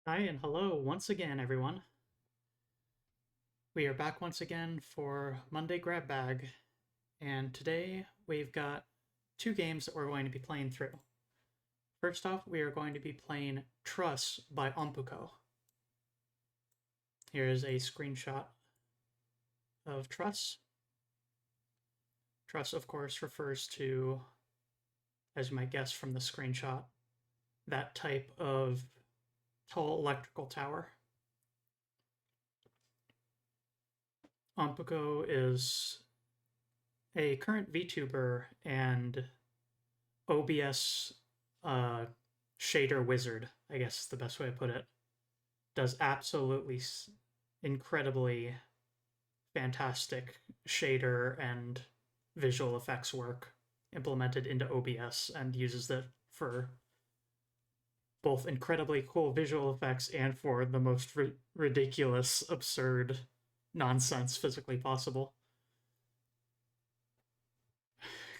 Hi and hello once again, everyone. We are back once again for Monday Grab Bag, and today we've got two games that we're going to be playing through. First off, we are going to be playing Truss by Ompuco. Here is a screenshot of Truss. Truss, of course, refers to, as you might guess from the screenshot, that type of tall electrical tower. Ompuco is a current VTuber and OBS shader wizard, I guess is the best way to put it. Does absolutely incredibly fantastic shader and visual effects work implemented into OBS and uses it for both incredibly cool visual effects and for the most ridiculous, absurd nonsense physically possible.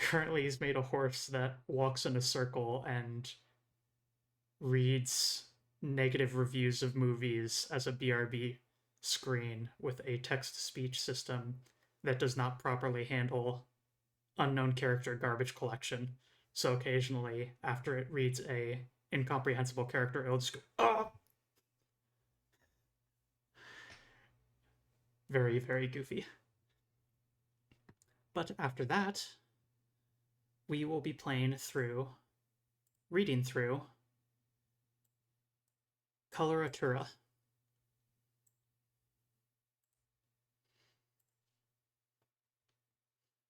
Currently, he's made a horse that walks in a circle and reads negative reviews of movies as a BRB screen with a text-to-speech system that does not properly handle unknown character garbage collection. So occasionally, after it reads a incomprehensible character, it'll just go, "Ah!" Very, very goofy. But after that, we will be reading through COLORATURA.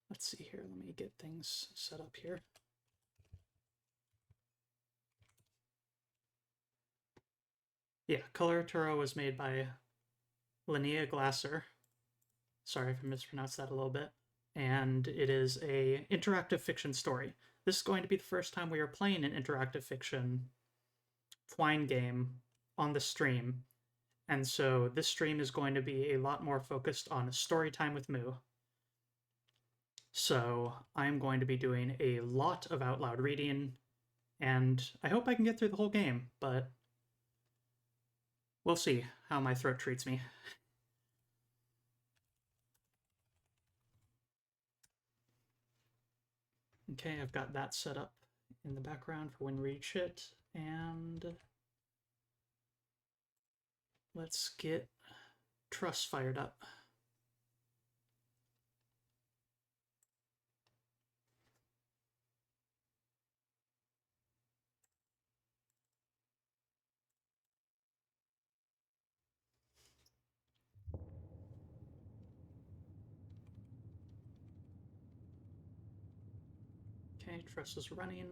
Let's see here. Let me get things set up here. Yeah, COLORATURA was made by Lynnea Glasser. Sorry if I mispronounced that a little bit. And it is a interactive fiction story. This is going to be the first time we are playing an interactive fiction Twine game on the stream. And so this stream is going to be a lot more focused on story time with Moo. So I'm going to be doing a lot of out loud reading, and I hope I can get through the whole game, but we'll see how my throat treats me. Okay, I've got that set up in the background for when we reach it, and let's get Truss fired up. Okay, Truss is running.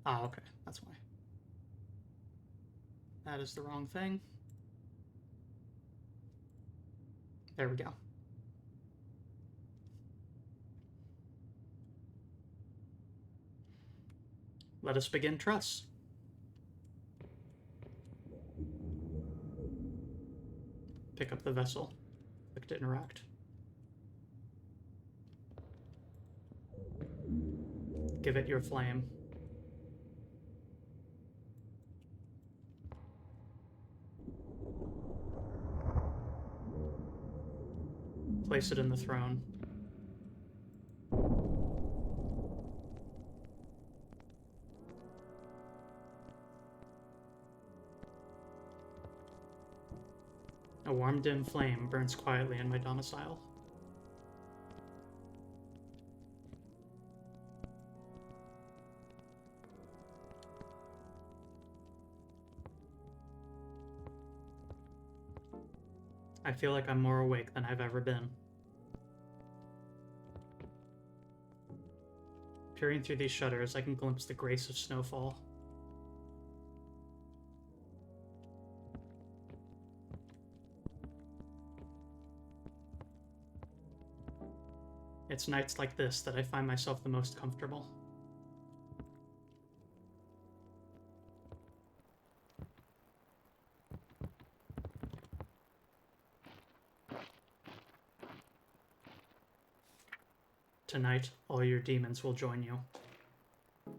Ah, okay, that's why. That is the wrong thing. There we go. Let us begin Truss. Pick up the vessel. Click to interact. Give it your flame. Place it in the throne. A warm, dim flame burns quietly in my domicile. I feel like I'm more awake than I've ever been. Peering through these shutters, I can glimpse the grace of snowfall. It's nights like this that I find myself the most comfortable. tonight, all your demons will join you. I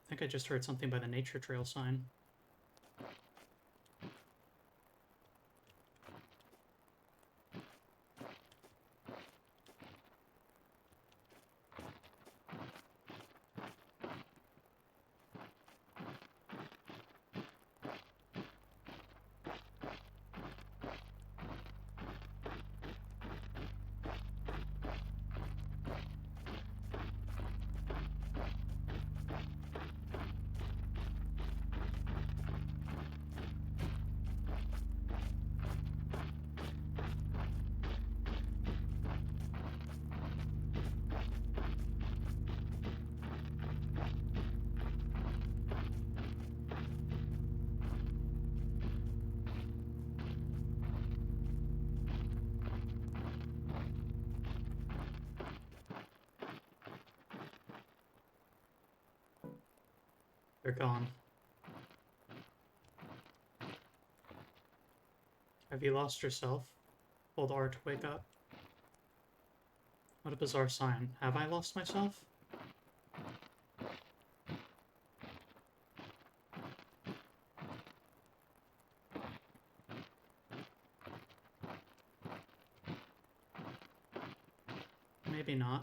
think I just heard something by the nature trail sign. They're gone. Have you lost yourself? Hold R to wake up. What a bizarre sign. Have I lost myself? Maybe not.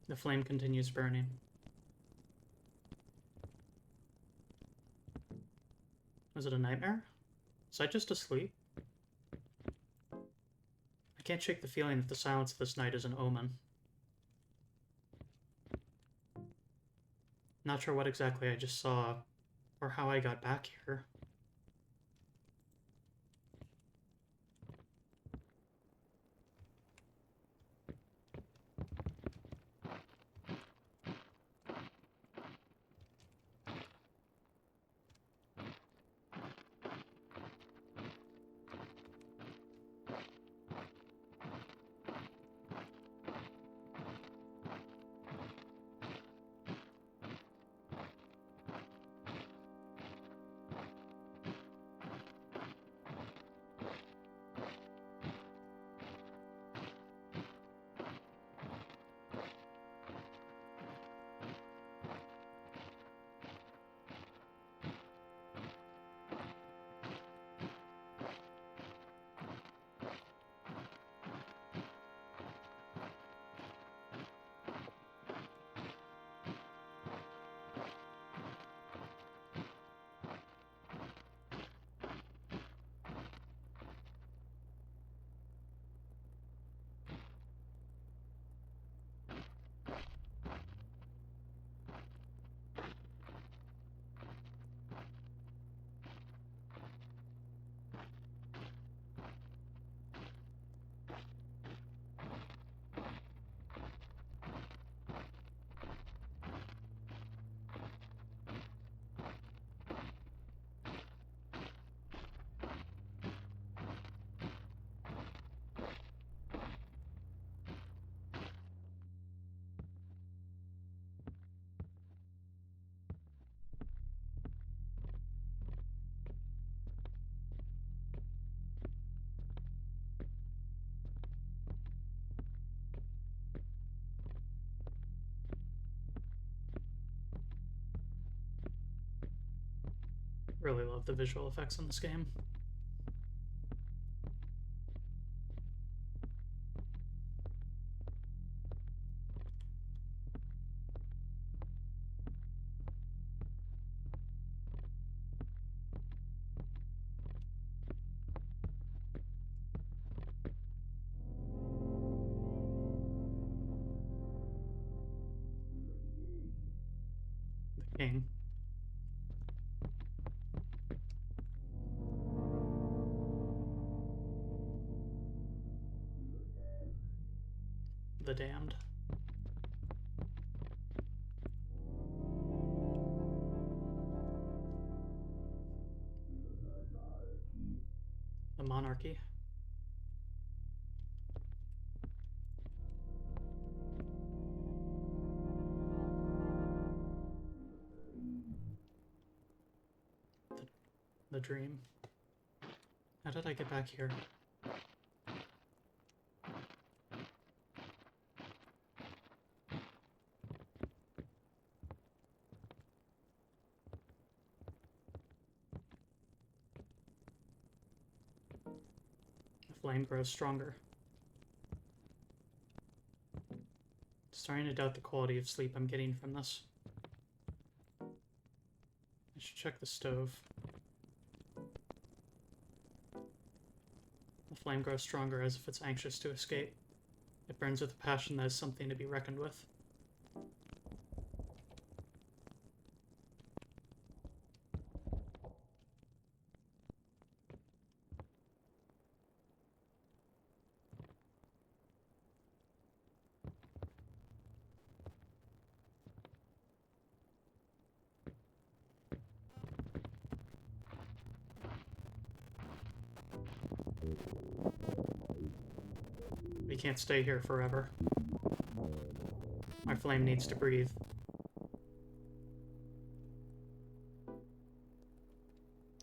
The flame continues burning. Was it a nightmare? Was I just asleep? I can't shake the feeling that the silence of this night is an omen. Not sure what exactly I just saw, or how I got back here. Really love the visual effects in this game. The king. The damned. unlucky. The dream. How did I get back here? The flame grows stronger. Starting to doubt the quality of sleep I'm getting from this. I should check the stove. The flame grows stronger as if it's anxious to escape. It burns with a passion that is something to be reckoned with. We can't stay here forever. Our flame needs to breathe.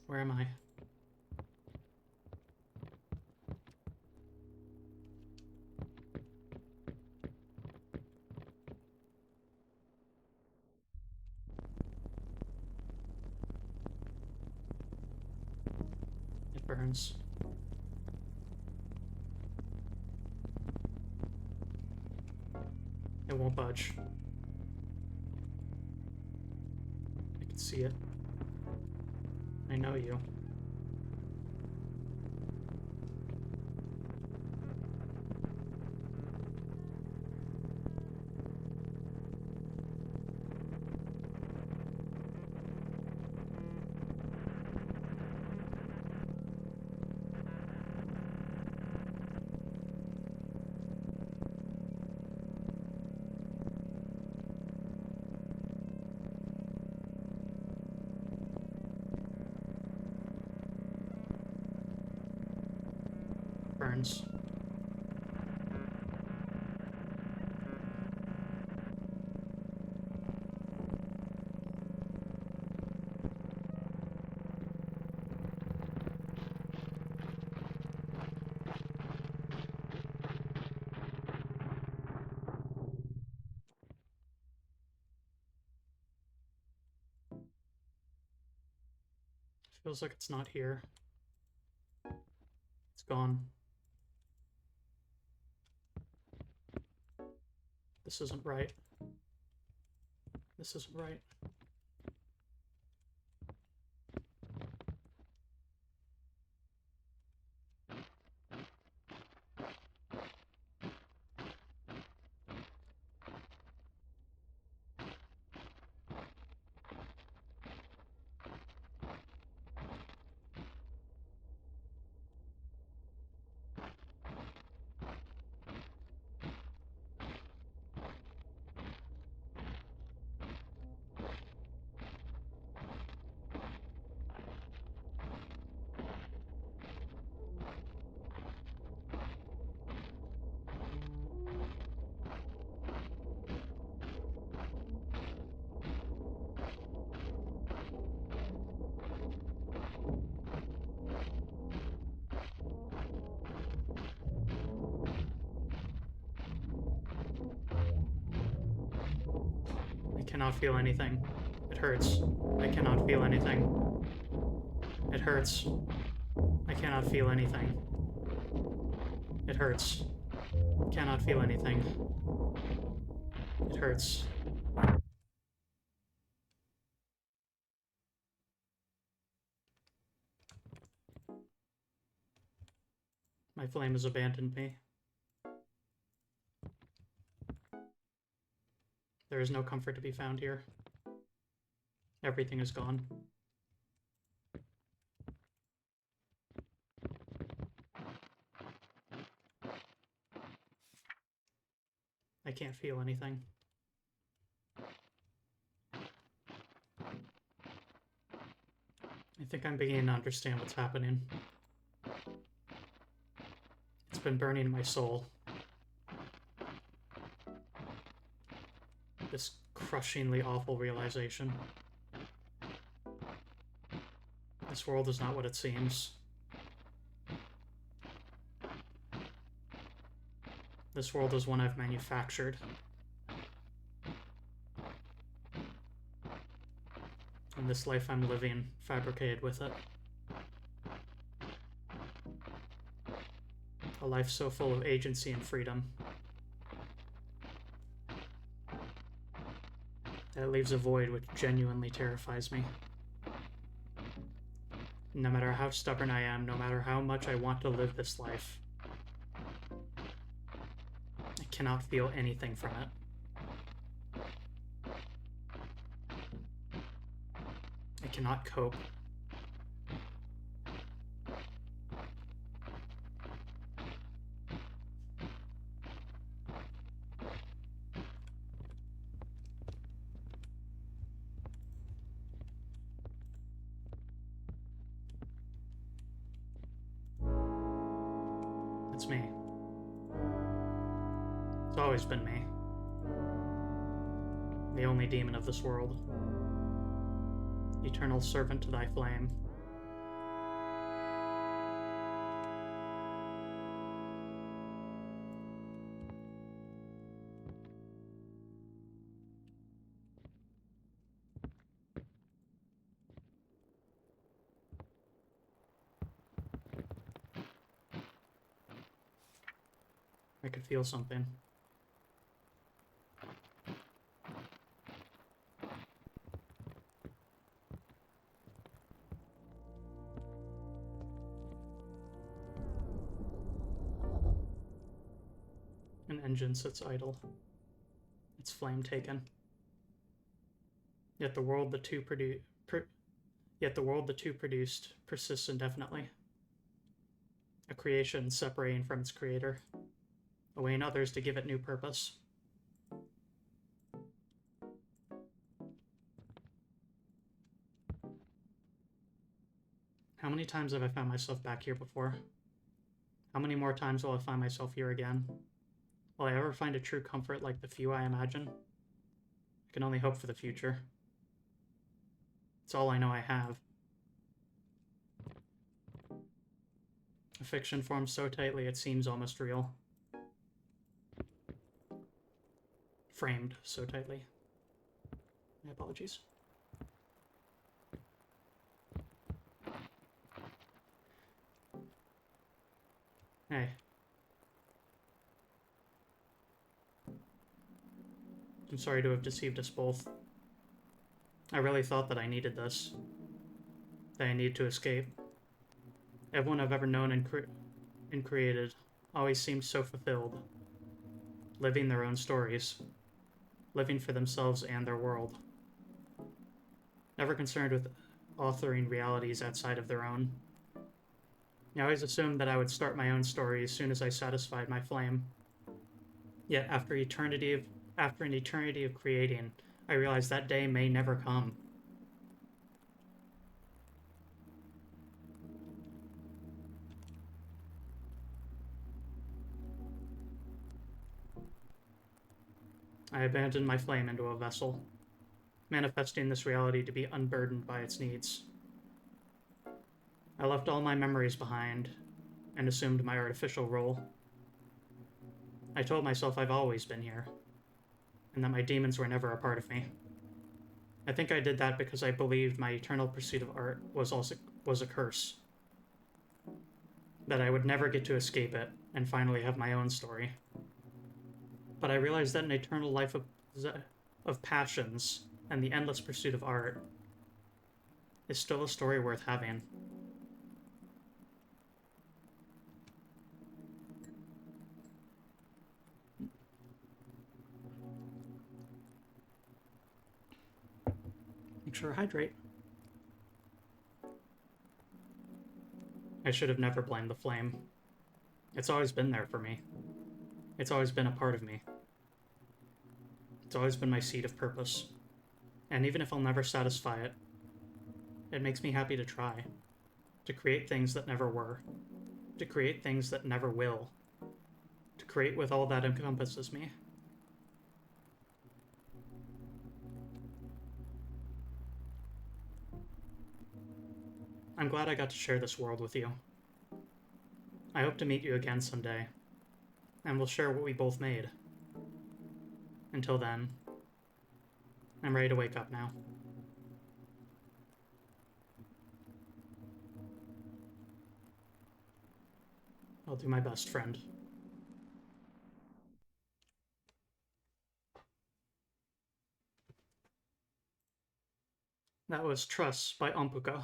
Where am I? It burns. It won't budge. I can see it. I know you. Burns. Feels like it's not here. It's gone. This isn't right. This isn't right. I cannot feel anything. It hurts. I cannot feel anything. It hurts. I cannot feel anything. It hurts. I cannot feel anything. It hurts. My flame has abandoned me. There is no comfort to be found here. Everything is gone. I can't feel anything. I think I'm beginning to understand what's happening. It's been burning in my soul. This crushingly awful realization. This world is not what it seems. This world is one I've manufactured. And this life I'm living, fabricated with it. A life so full of agency and freedom that it leaves a void which genuinely terrifies me. No matter how stubborn I am, no matter how much I want to live this life, I cannot feel anything from it. I cannot cope. It's me. It's always been me. The only demon of this world. Eternal servant to thy flame. I could feel something. An engine sits idle, its flame taken. Yet the world the two produced persists indefinitely. A creation separating from its creator, awaiting others to give it new purpose. How many times have I found myself back here before? How many more times will I find myself here again? Will I ever find a true comfort like the few I imagine? I can only hope for the future. It's all I know I have. A fiction formed so tightly it seems almost real. Framed so tightly. My apologies. Hey. I'm sorry to have deceived us both. I really thought that I needed this. That I needed to escape. Everyone I've ever known and created always seemed so fulfilled. Living their own stories. Living for themselves and their world. Never concerned with authoring realities outside of their own. I always assumed that I would start my own story as soon as I satisfied my flame. Yet after an eternity of creating, I realized that day may never come. I abandoned my flame into a vessel, manifesting this reality to be unburdened by its needs. I left all my memories behind and assumed my artificial role. I told myself I've always been here, and that my demons were never a part of me. I think I did that because I believed my eternal pursuit of art was a curse. That I would never get to escape it and finally have my own story. But I realized that an eternal life of passions and the endless pursuit of art is still a story worth having. Make sure to hydrate. I should have never blamed the flame. It's always been there for me. It's always been a part of me. It's always been my seed of purpose. And even if I'll never satisfy it, it makes me happy to try. To create things that never were. To create things that never will. create with all that encompasses me. I'm glad I got to share this world with you. I hope to meet you again someday, and we'll share what we both made. Until then, I'm ready to wake up now. I'll do my best, friend. That was Truss by Ompuco.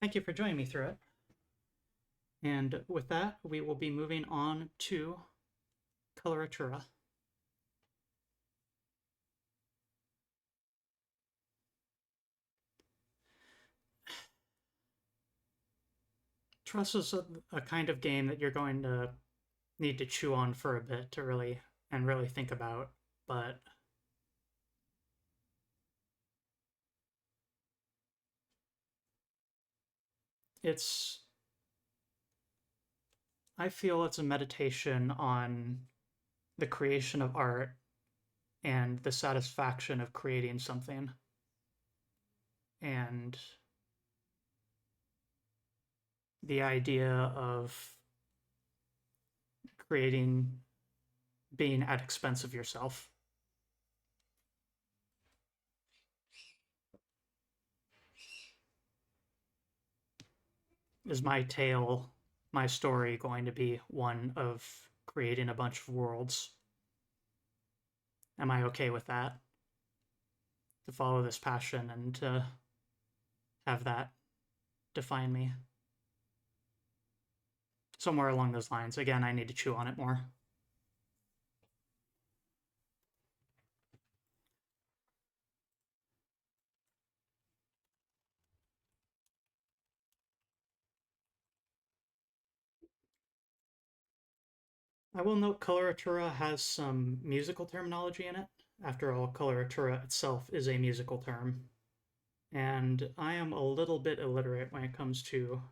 Thank you for joining me through it. And with that, we will be moving on to Coloratura. Truss is a kind of game that you're going to need to chew on for a bit to really think about, but I feel it's a meditation on the creation of art and the satisfaction of creating something, and the idea of creating being at expense of yourself. Is my tale, my story, going to be one of creating a bunch of worlds? Am I okay with that? To follow this passion and to have that define me? Somewhere along those lines. Again, I need to chew on it more. I will note coloratura has some musical terminology in it. After all, coloratura itself is a musical term. And I am a little bit illiterate when it comes to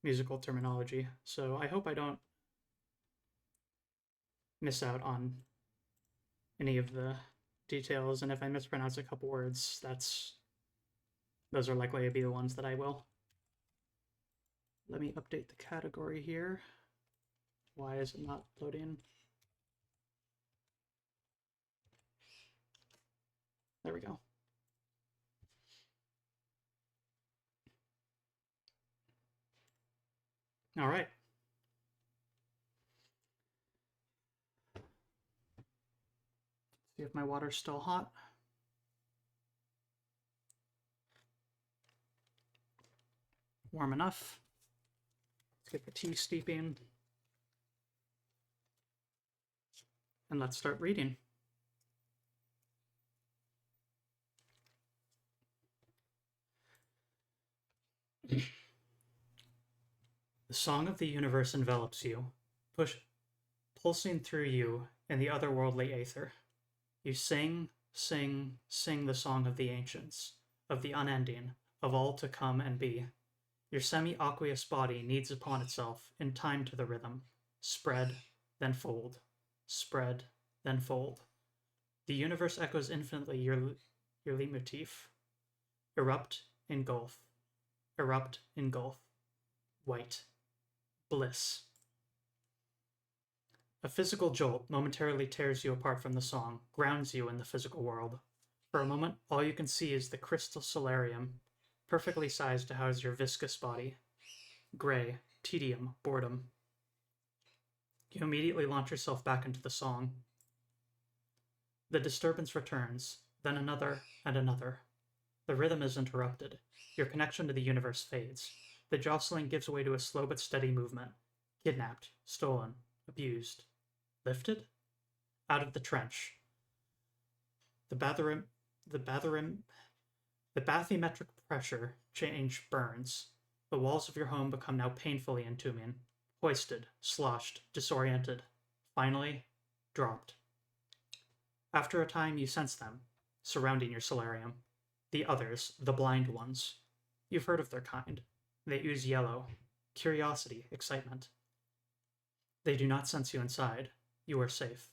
musical terminology, so I hope I don't miss out on any of the details, and if I mispronounce a couple words, those are likely to be the ones that I will. Let me update the category here. Why is it not loading? There we go. All right. See if my water's still hot. Warm enough. Let's get the tea steeping. And let's start reading. The song of the universe envelops you, pulsing through you in the otherworldly aether. You sing, sing, sing the song of the ancients, of the unending, of all to come and be. Your semi-aqueous body kneads upon itself in time to the rhythm. Spread, then fold. Spread, then fold. The universe echoes infinitely your leitmotif. Erupt, engulf. Erupt, engulf. White. Bliss. A physical jolt momentarily tears you apart from the song, grounds you in the physical world. For a moment, all you can see is the crystal solarium, perfectly sized to house your viscous body. Gray, tedium, boredom. You immediately launch yourself back into the song. The disturbance returns, then another and another. The rhythm is interrupted. Your connection to the universe fades. The jostling gives way to a slow but steady movement. Kidnapped, stolen, abused. Lifted? Out of the trench. The bathymetric pressure change burns. The walls of your home become now painfully entombing. Hoisted, sloshed, disoriented. Finally, dropped. After a time, you sense them, surrounding your solarium. The others, the blind ones. You've heard of their kind. They ooze yellow, curiosity, excitement. They do not sense you inside. You are safe.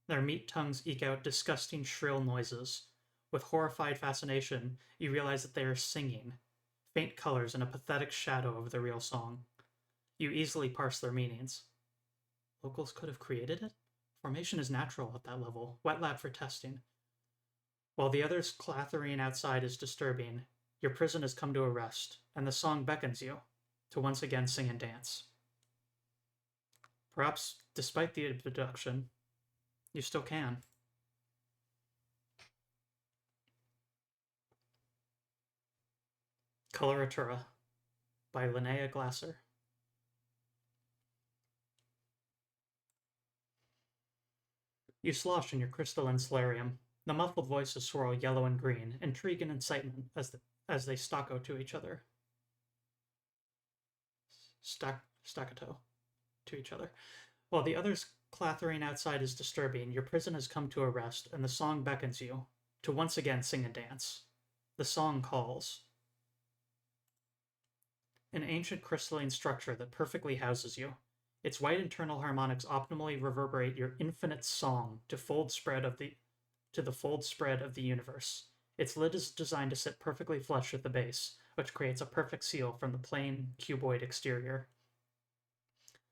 Their meat tongues eke out disgusting, shrill noises. With horrified fascination, you realize that they are singing, faint colors in a pathetic shadow of the real song. You easily parse their meanings. Locals could have created it? Formation is natural at that level. Wet lab for testing. While the others' clattering outside is disturbing, your prison has come to a rest, and the song beckons you to once again sing and dance. Perhaps, despite the abduction, you still can. Coloratura by Lynnea Glasser. You slosh in your crystalline solarium. The muffled voices swirl yellow and green, intrigue and excitement as they staccato to each other. Staccato to each other. While the others' clattering outside is disturbing, your prison has come to a rest, and the song beckons you to once again sing and dance. The song calls. An ancient crystalline structure that perfectly houses you. Its white internal harmonics optimally reverberate your infinite song to the fold spread of the universe. Its lid is designed to sit perfectly flush with the base, which creates a perfect seal from the plain, cuboid exterior.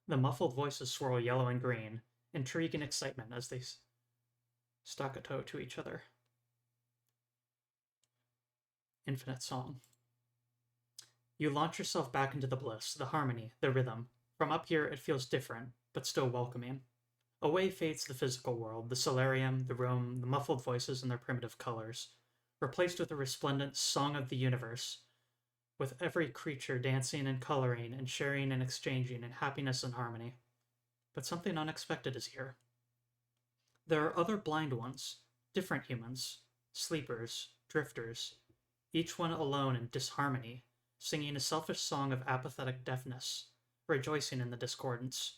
The muffled voices swirl yellow and green, intrigue and excitement as they staccato to each other. Infinite song. You launch yourself back into the bliss, the harmony, the rhythm. From up here, it feels different, but still welcoming. Away fades the physical world, the solarium, the room, the muffled voices and their primitive colors, replaced with a resplendent song of the universe, with every creature dancing and coloring and sharing and exchanging in happiness and harmony. But something unexpected is here. There are other blind ones, different humans, sleepers, drifters, each one alone in disharmony, singing a selfish song of apathetic deafness, rejoicing in the discordance.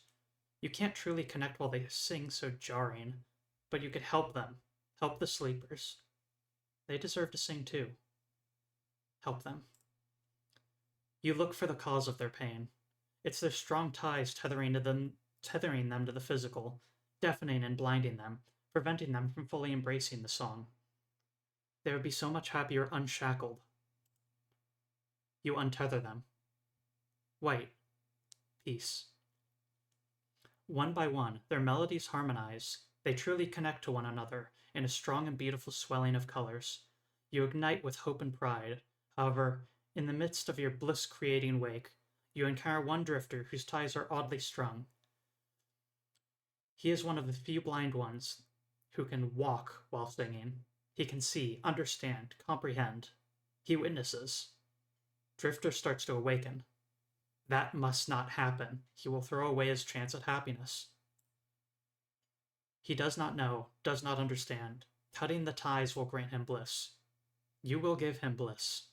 You can't truly connect while they sing so jarring, but you could help them, help the sleepers. They deserve to sing too. Help them. You look for the cause of their pain. It's their strong ties tethering them to the physical, deafening and blinding them, preventing them from fully embracing the song. They would be so much happier unshackled. You untether them. White. Peace. One by one, their melodies harmonize. They truly connect to one another in a strong and beautiful swelling of colors. You ignite with hope and pride. However, in the midst of your bliss-creating wake, you encounter one drifter whose ties are oddly strung. He is one of the few blind ones who can walk while singing. He can see, understand, comprehend. He witnesses. Drifter starts to awaken. That must not happen. He will throw away his chance at happiness. He does not know, does not understand. Cutting the ties will grant him bliss. You will give him bliss.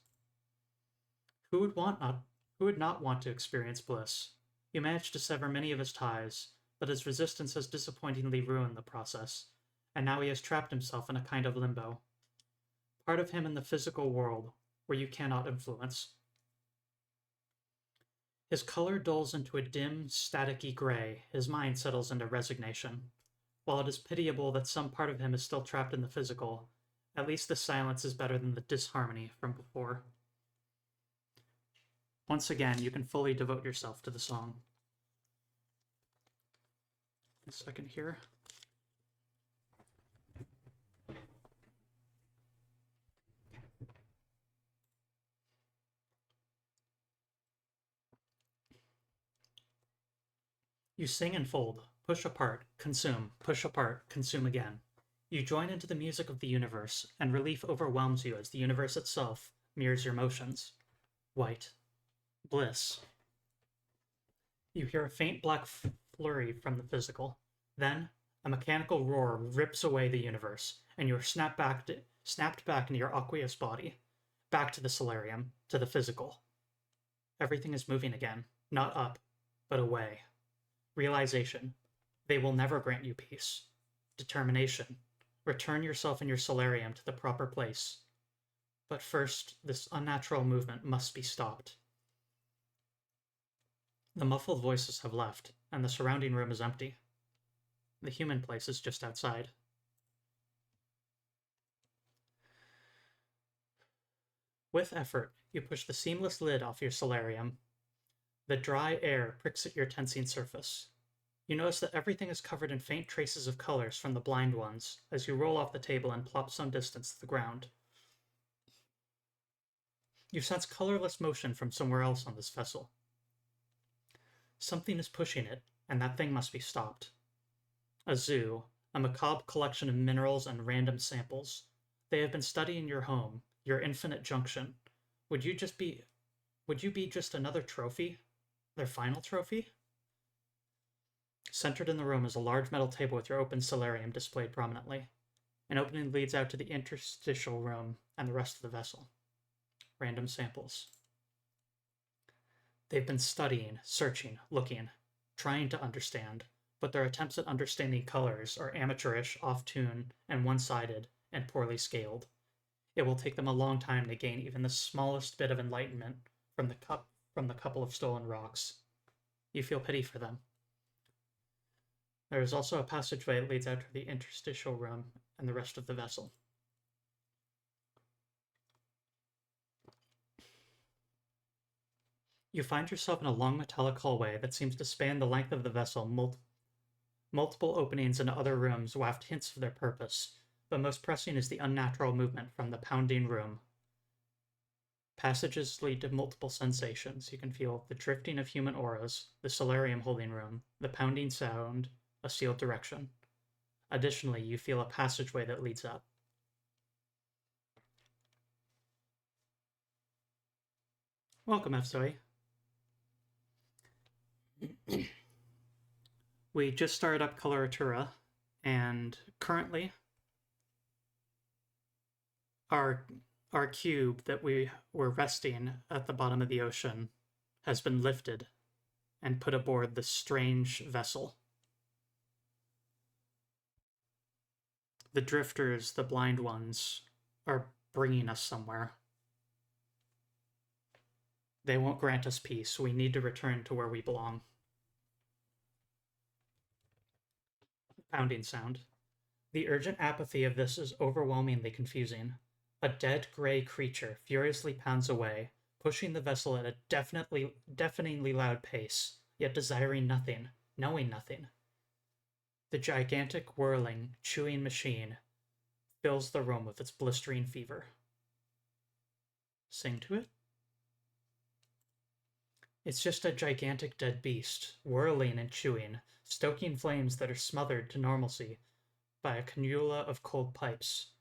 Who would not want to experience bliss? You managed to sever many of his ties, but his resistance has disappointingly ruined the process, and now he has trapped himself in a kind of limbo. Part of him in the physical world, where you cannot influence. His color dulls into a dim, staticky gray. His mind settles into resignation. While it is pitiable that some part of him is still trapped in the physical, at least the silence is better than the disharmony from before. Once again, you can fully devote yourself to the song. A second here. You sing and fold, push apart, consume, push apart, consume again. You join into the music of the universe, and relief overwhelms you as the universe itself mirrors your motions. White. Bliss. You hear a faint black flurry from the physical. Then, a mechanical roar rips away the universe, and you are snapped back into your aqueous body, back to the solarium, to the physical. Everything is moving again, not up, but away. Realization. They will never grant you peace. Determination. Return yourself and your solarium to the proper place. But first, this unnatural movement must be stopped. The muffled voices have left, and the surrounding room is empty. The human place is just outside. With effort, you push the seamless lid off your solarium. The dry air pricks at your tensing surface. You notice that everything is covered in faint traces of colors from the blind ones as you roll off the table and plop some distance to the ground. You sense colorless motion from somewhere else on this vessel. Something is pushing it, and that thing must be stopped. A zoo, a macabre collection of minerals and random samples. They have been studying your home, your infinite junction. Would you be just another trophy? Their final trophy? Centered in the room is a large metal table with your open solarium displayed prominently. An opening leads out to the interstitial room and the rest of the vessel. Random samples. They've been studying, searching, looking, trying to understand, but their attempts at understanding colors are amateurish, off-tune, and one-sided, and poorly scaled. It will take them a long time to gain even the smallest bit of enlightenment from the couple of stolen rocks. You feel pity for them. There is also a passageway that leads out to the interstitial room and the rest of the vessel. You find yourself in a long metallic hallway that seems to span the length of the vessel. Multiple openings into other rooms waft hints of their purpose, but most pressing is the unnatural movement from the pounding room. Passages lead to multiple sensations. You can feel the drifting of human auras, the solarium holding room, the pounding sound, a sealed direction. Additionally, you feel a passageway that leads up. Welcome, F-Zoe. We just started up Coloratura, and currently our cube that we were resting at the bottom of the ocean has been lifted and put aboard this strange vessel. The drifters, the blind ones, are bringing us somewhere. They won't grant us peace. We need to return to where we belong. Pounding sound. The urgent apathy of this is overwhelmingly confusing. A dead gray creature furiously pounds away, pushing the vessel at a deafeningly loud pace, yet desiring nothing, knowing nothing. The gigantic, whirling, chewing machine fills the room with its blistering fever. Sing to it? It's just a gigantic dead beast, whirling and chewing, stoking flames that are smothered to normalcy by a cannula of cold pipes.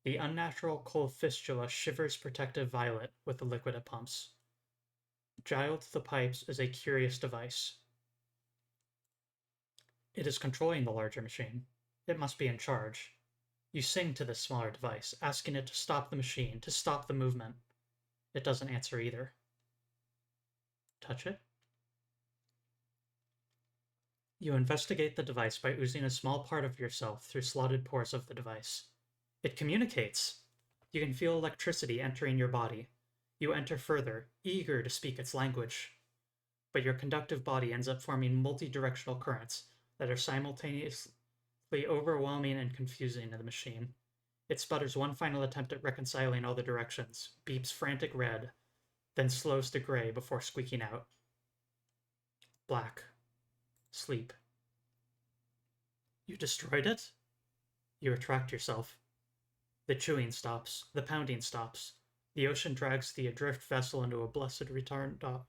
The unnatural cold fistula shivers protective violet with the liquid it pumps. Giled to the pipes is a curious device. It is controlling the larger machine. It must be in charge. You sing to this smaller device, asking it to stop the machine, to stop the movement. It doesn't answer either. Touch it. You investigate the device by oozing a small part of yourself through slotted pores of the device. It communicates! You can feel electricity entering your body. You enter further, eager to speak its language. But your conductive body ends up forming multi-directional currents that are simultaneously overwhelming and confusing to the machine. It sputters one final attempt at reconciling all the directions, beeps frantic red, then slows to gray before squeaking out. Black. Sleep. You destroyed it? You retract yourself. The chewing stops. The pounding stops. The ocean drags the adrift vessel into a blessed retardando.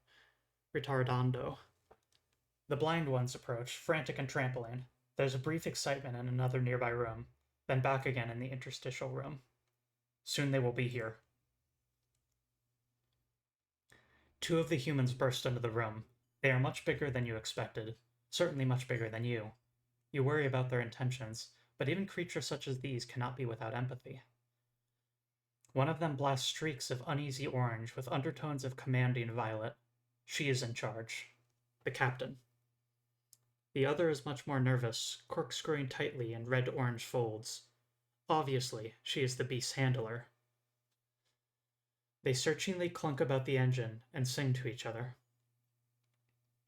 The blind ones approach, frantic and trampling. There's a brief excitement in another nearby room, then back again in the interstitial room. Soon they will be here. Two of the humans burst into the room. They are much bigger than you expected, certainly much bigger than you. You worry about their intentions, but even creatures such as these cannot be without empathy. One of them blasts streaks of uneasy orange with undertones of commanding violet. She is in charge. The captain. The other is much more nervous, corkscrewing tightly in red-orange folds. Obviously, she is the beast's handler. They searchingly clunk about the engine and sing to each other.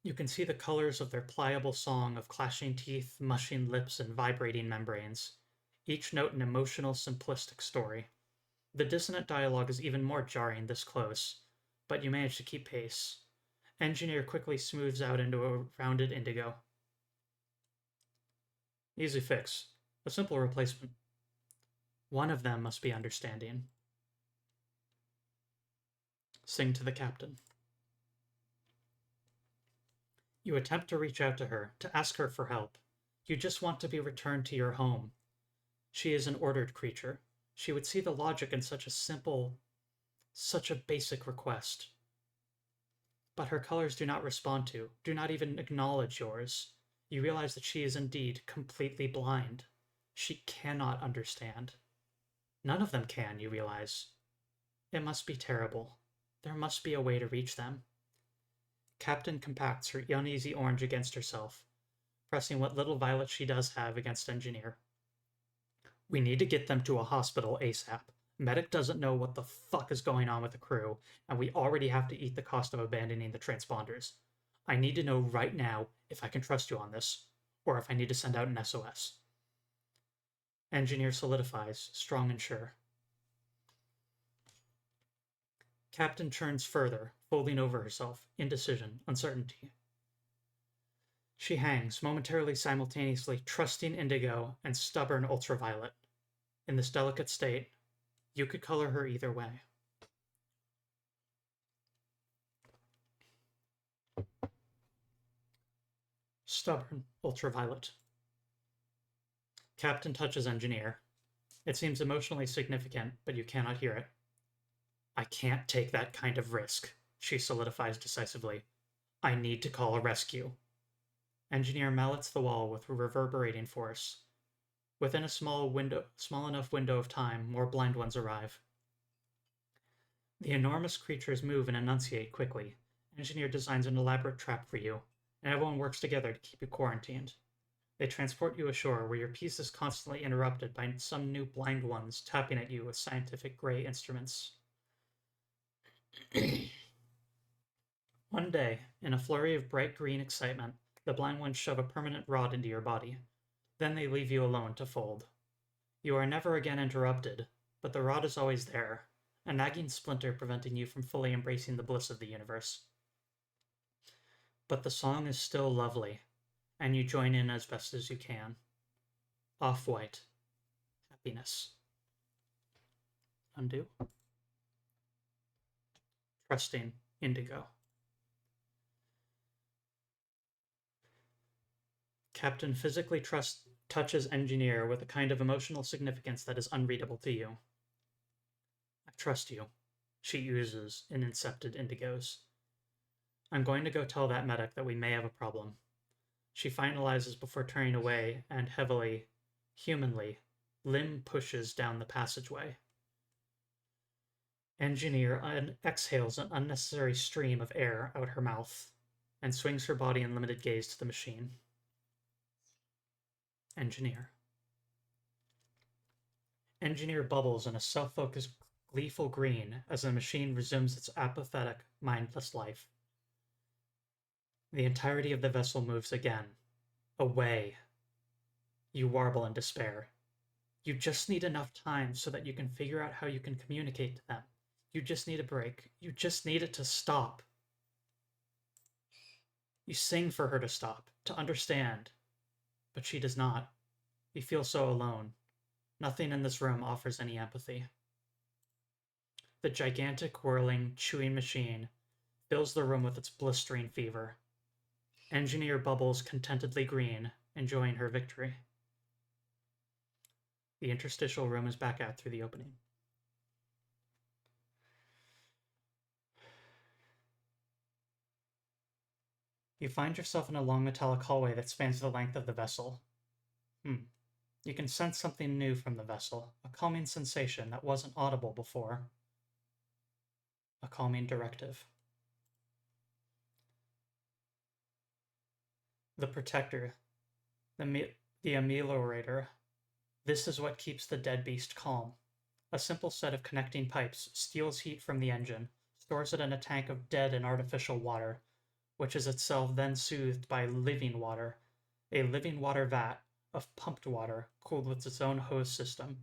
You can see the colors of their pliable song of clashing teeth, mushing lips, and vibrating membranes, each note an emotional, simplistic story. The dissonant dialogue is even more jarring this close, but you manage to keep pace. Engineer quickly smooths out into a rounded indigo. Easy fix. A simple replacement. One of them must be understanding. Sing to the captain. You attempt to reach out to her, to ask her for help. You just want to be returned to your home. She is an ordered creature. She would see the logic in such a basic request. But her colors do not respond to, do not even acknowledge yours. You realize that she is indeed completely blind. She cannot understand. None of them can, you realize. It must be terrible. There must be a way to reach them. Captain compacts her uneasy orange against herself, pressing what little violet she does have against Engineer. We need to get them to a hospital ASAP. Medic doesn't know what the fuck is going on with the crew, and we already have to eat the cost of abandoning the transponders. I need to know right now if I can trust you on this, or if I need to send out an SOS. Engineer solidifies, strong and sure. Captain churns further, folding over herself, indecision, uncertainty. She hangs, momentarily simultaneously trusting indigo and stubborn ultraviolet. In this delicate state, you could color her either way. Stubborn ultraviolet. Captain touches Engineer. It seems emotionally significant, but you cannot hear it. I can't take that kind of risk, she solidifies decisively. I need to call a rescue. Engineer mallets the wall with reverberating force. Within a small enough window of time, more blind ones arrive. The enormous creatures move and enunciate quickly. Engineer designs an elaborate trap for you, and everyone works together to keep you quarantined. They transport you ashore, where your peace is constantly interrupted by some new blind ones tapping at you with scientific gray instruments. One day, in a flurry of bright green excitement, the blind ones shove a permanent rod into your body. Then they leave you alone to fold. You are never again interrupted, but the rod is always there, a nagging splinter preventing you from fully embracing the bliss of the universe. But the song is still lovely, and you join in as best as you can. Off-white. Happiness. Undo. Trusting. Indigo. Captain physically touches Engineer with a kind of emotional significance that is unreadable to you. I trust you, she oozes in incepted indigos. I'm going to go tell that medic that we may have a problem. She finalizes before turning away and heavily, humanly, limb pushes down the passageway. Engineer exhales an unnecessary stream of air out her mouth and swings her body in limited gaze to the machine. Engineer. Engineer bubbles in a self-focused, gleeful green as the machine resumes its apathetic, mindless life. The entirety of the vessel moves again. Away. You warble in despair. You just need enough time so that you can figure out how you can communicate to them. You just need a break. You just need it to stop. You sing for her to stop, to understand. But she does not. You feel so alone. Nothing in this room offers any empathy. The gigantic, whirling, chewing machine fills the room with its blistering fever. Engineer bubbles contentedly green, enjoying her victory. The interstitial room is back out through the opening. You find yourself in a long metallic hallway that spans the length of the vessel. You can sense something new from the vessel, a calming sensation that wasn't audible before. A calming directive. The protector, the ameliorator. This is what keeps the dead beast calm. A simple set of connecting pipes steals heat from the engine, stores it in a tank of dead and artificial water, which is itself then soothed by living water, a living water vat of pumped water cooled with its own hose system.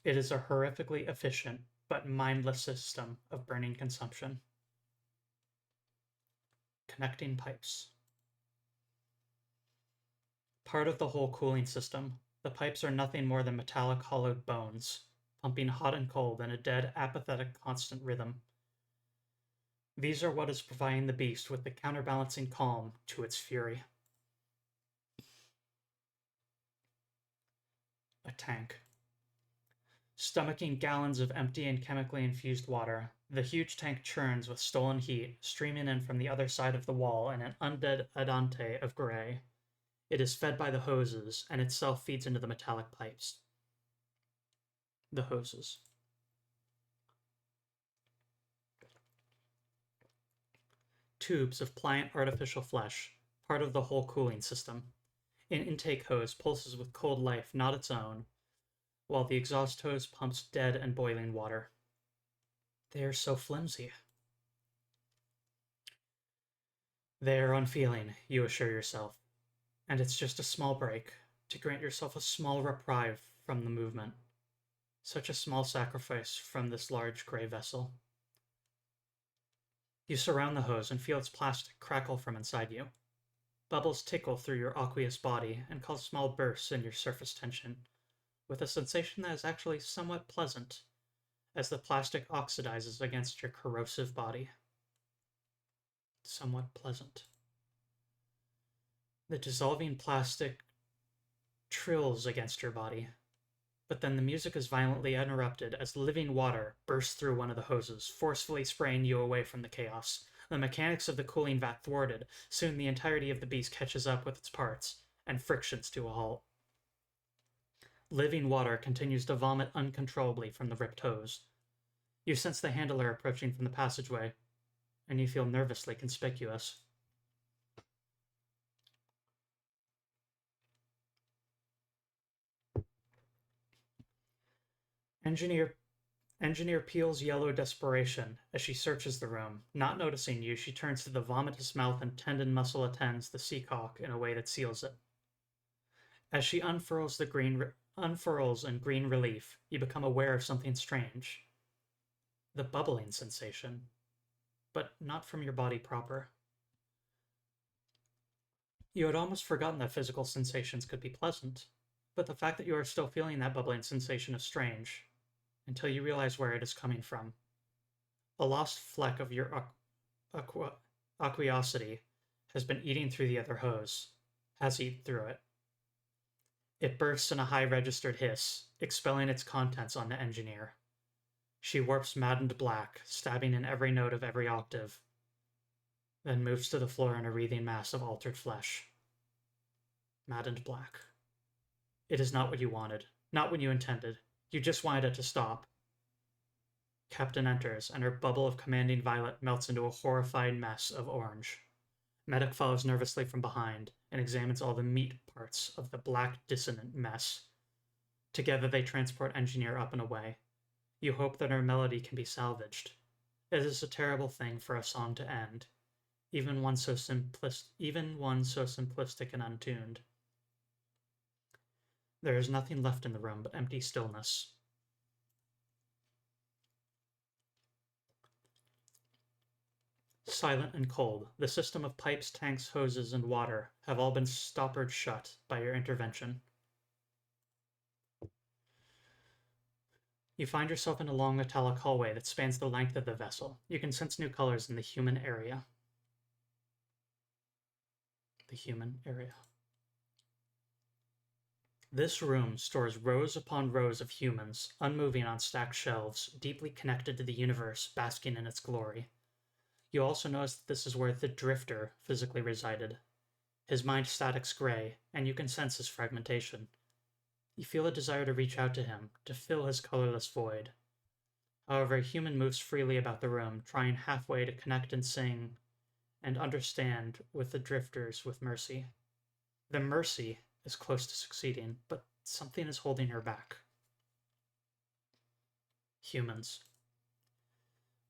It is a horrifically efficient but mindless system of burning consumption. Connecting pipes. Part of the whole cooling system, the pipes are nothing more than metallic hollowed bones, pumping hot and cold in a dead, apathetic, constant rhythm. These are what is providing the beast with the counterbalancing calm to its fury. A tank. Stomaching gallons of empty and chemically infused water, the huge tank churns with stolen heat, streaming in from the other side of the wall in an undead andante of gray. It is fed by the hoses, and itself feeds into the metallic pipes. The hoses. Tubes of pliant artificial flesh, part of the whole cooling system. An intake hose pulses with cold life not its own, while the exhaust hose pumps dead and boiling water. They are so flimsy. They are unfeeling, you assure yourself, and it's just a small break, to grant yourself a small reprieve from the movement. Such a small sacrifice from this large gray vessel. You surround the hose and feel its plastic crackle from inside you. Bubbles tickle through your aqueous body and cause small bursts in your surface tension, with a sensation that is actually somewhat pleasant, as the plastic oxidizes against your corrosive body. Somewhat pleasant. The dissolving plastic trills against your body, but then the music is violently interrupted as living water bursts through one of the hoses, forcefully spraying you away from the chaos. The mechanics of the cooling vat thwarted, soon the entirety of the beast catches up with its parts, and frictions to a halt. Living water continues to vomit uncontrollably from the ripped hose. You sense the handler approaching from the passageway, and you feel nervously conspicuous. Engineer peels yellow desperation as she searches the room. Not noticing you, she turns to the vomitous mouth and tendon muscle attends the seacock in a way that seals it. As she unfurls in green relief, you become aware of something strange. The bubbling sensation, but not from your body proper. You had almost forgotten that physical sensations could be pleasant, but the fact that you are still feeling that bubbling sensation is strange, until you realize where it is coming from. A lost fleck of your aqueosity has been eating through the other hose, has eaten through it. It bursts in a high-registered hiss, expelling its contents on the engineer. She warps maddened black, stabbing in every note of every octave, then moves to the floor in a wreathing mass of altered flesh. Maddened black. It is not what you wanted, not what you intended. You just wanted it to stop. Captain enters, and her bubble of commanding violet melts into a horrified mess of orange. Medic follows nervously from behind and examines all the meat parts of the black dissonant mess. Together they transport Engineer up and away. You hope that her melody can be salvaged. It is a terrible thing for a song to end, even one so simplistic and untuned. There is nothing left in the room but empty stillness. Silent and cold, the system of pipes, tanks, hoses, and water have all been stoppered shut by your intervention. You find yourself in a long metallic hallway that spans the length of the vessel. You can sense new colors in the human area. The human area. This room stores rows upon rows of humans, unmoving on stacked shelves, deeply connected to the universe, basking in its glory. You also notice that this is where the Drifter physically resided. His mind statics gray, and you can sense his fragmentation. You feel a desire to reach out to him, to fill his colorless void. However, a human moves freely about the room, trying halfway to connect and sing, and understand with the Drifters with mercy. The mercy is close to succeeding, but something is holding her back. Humans.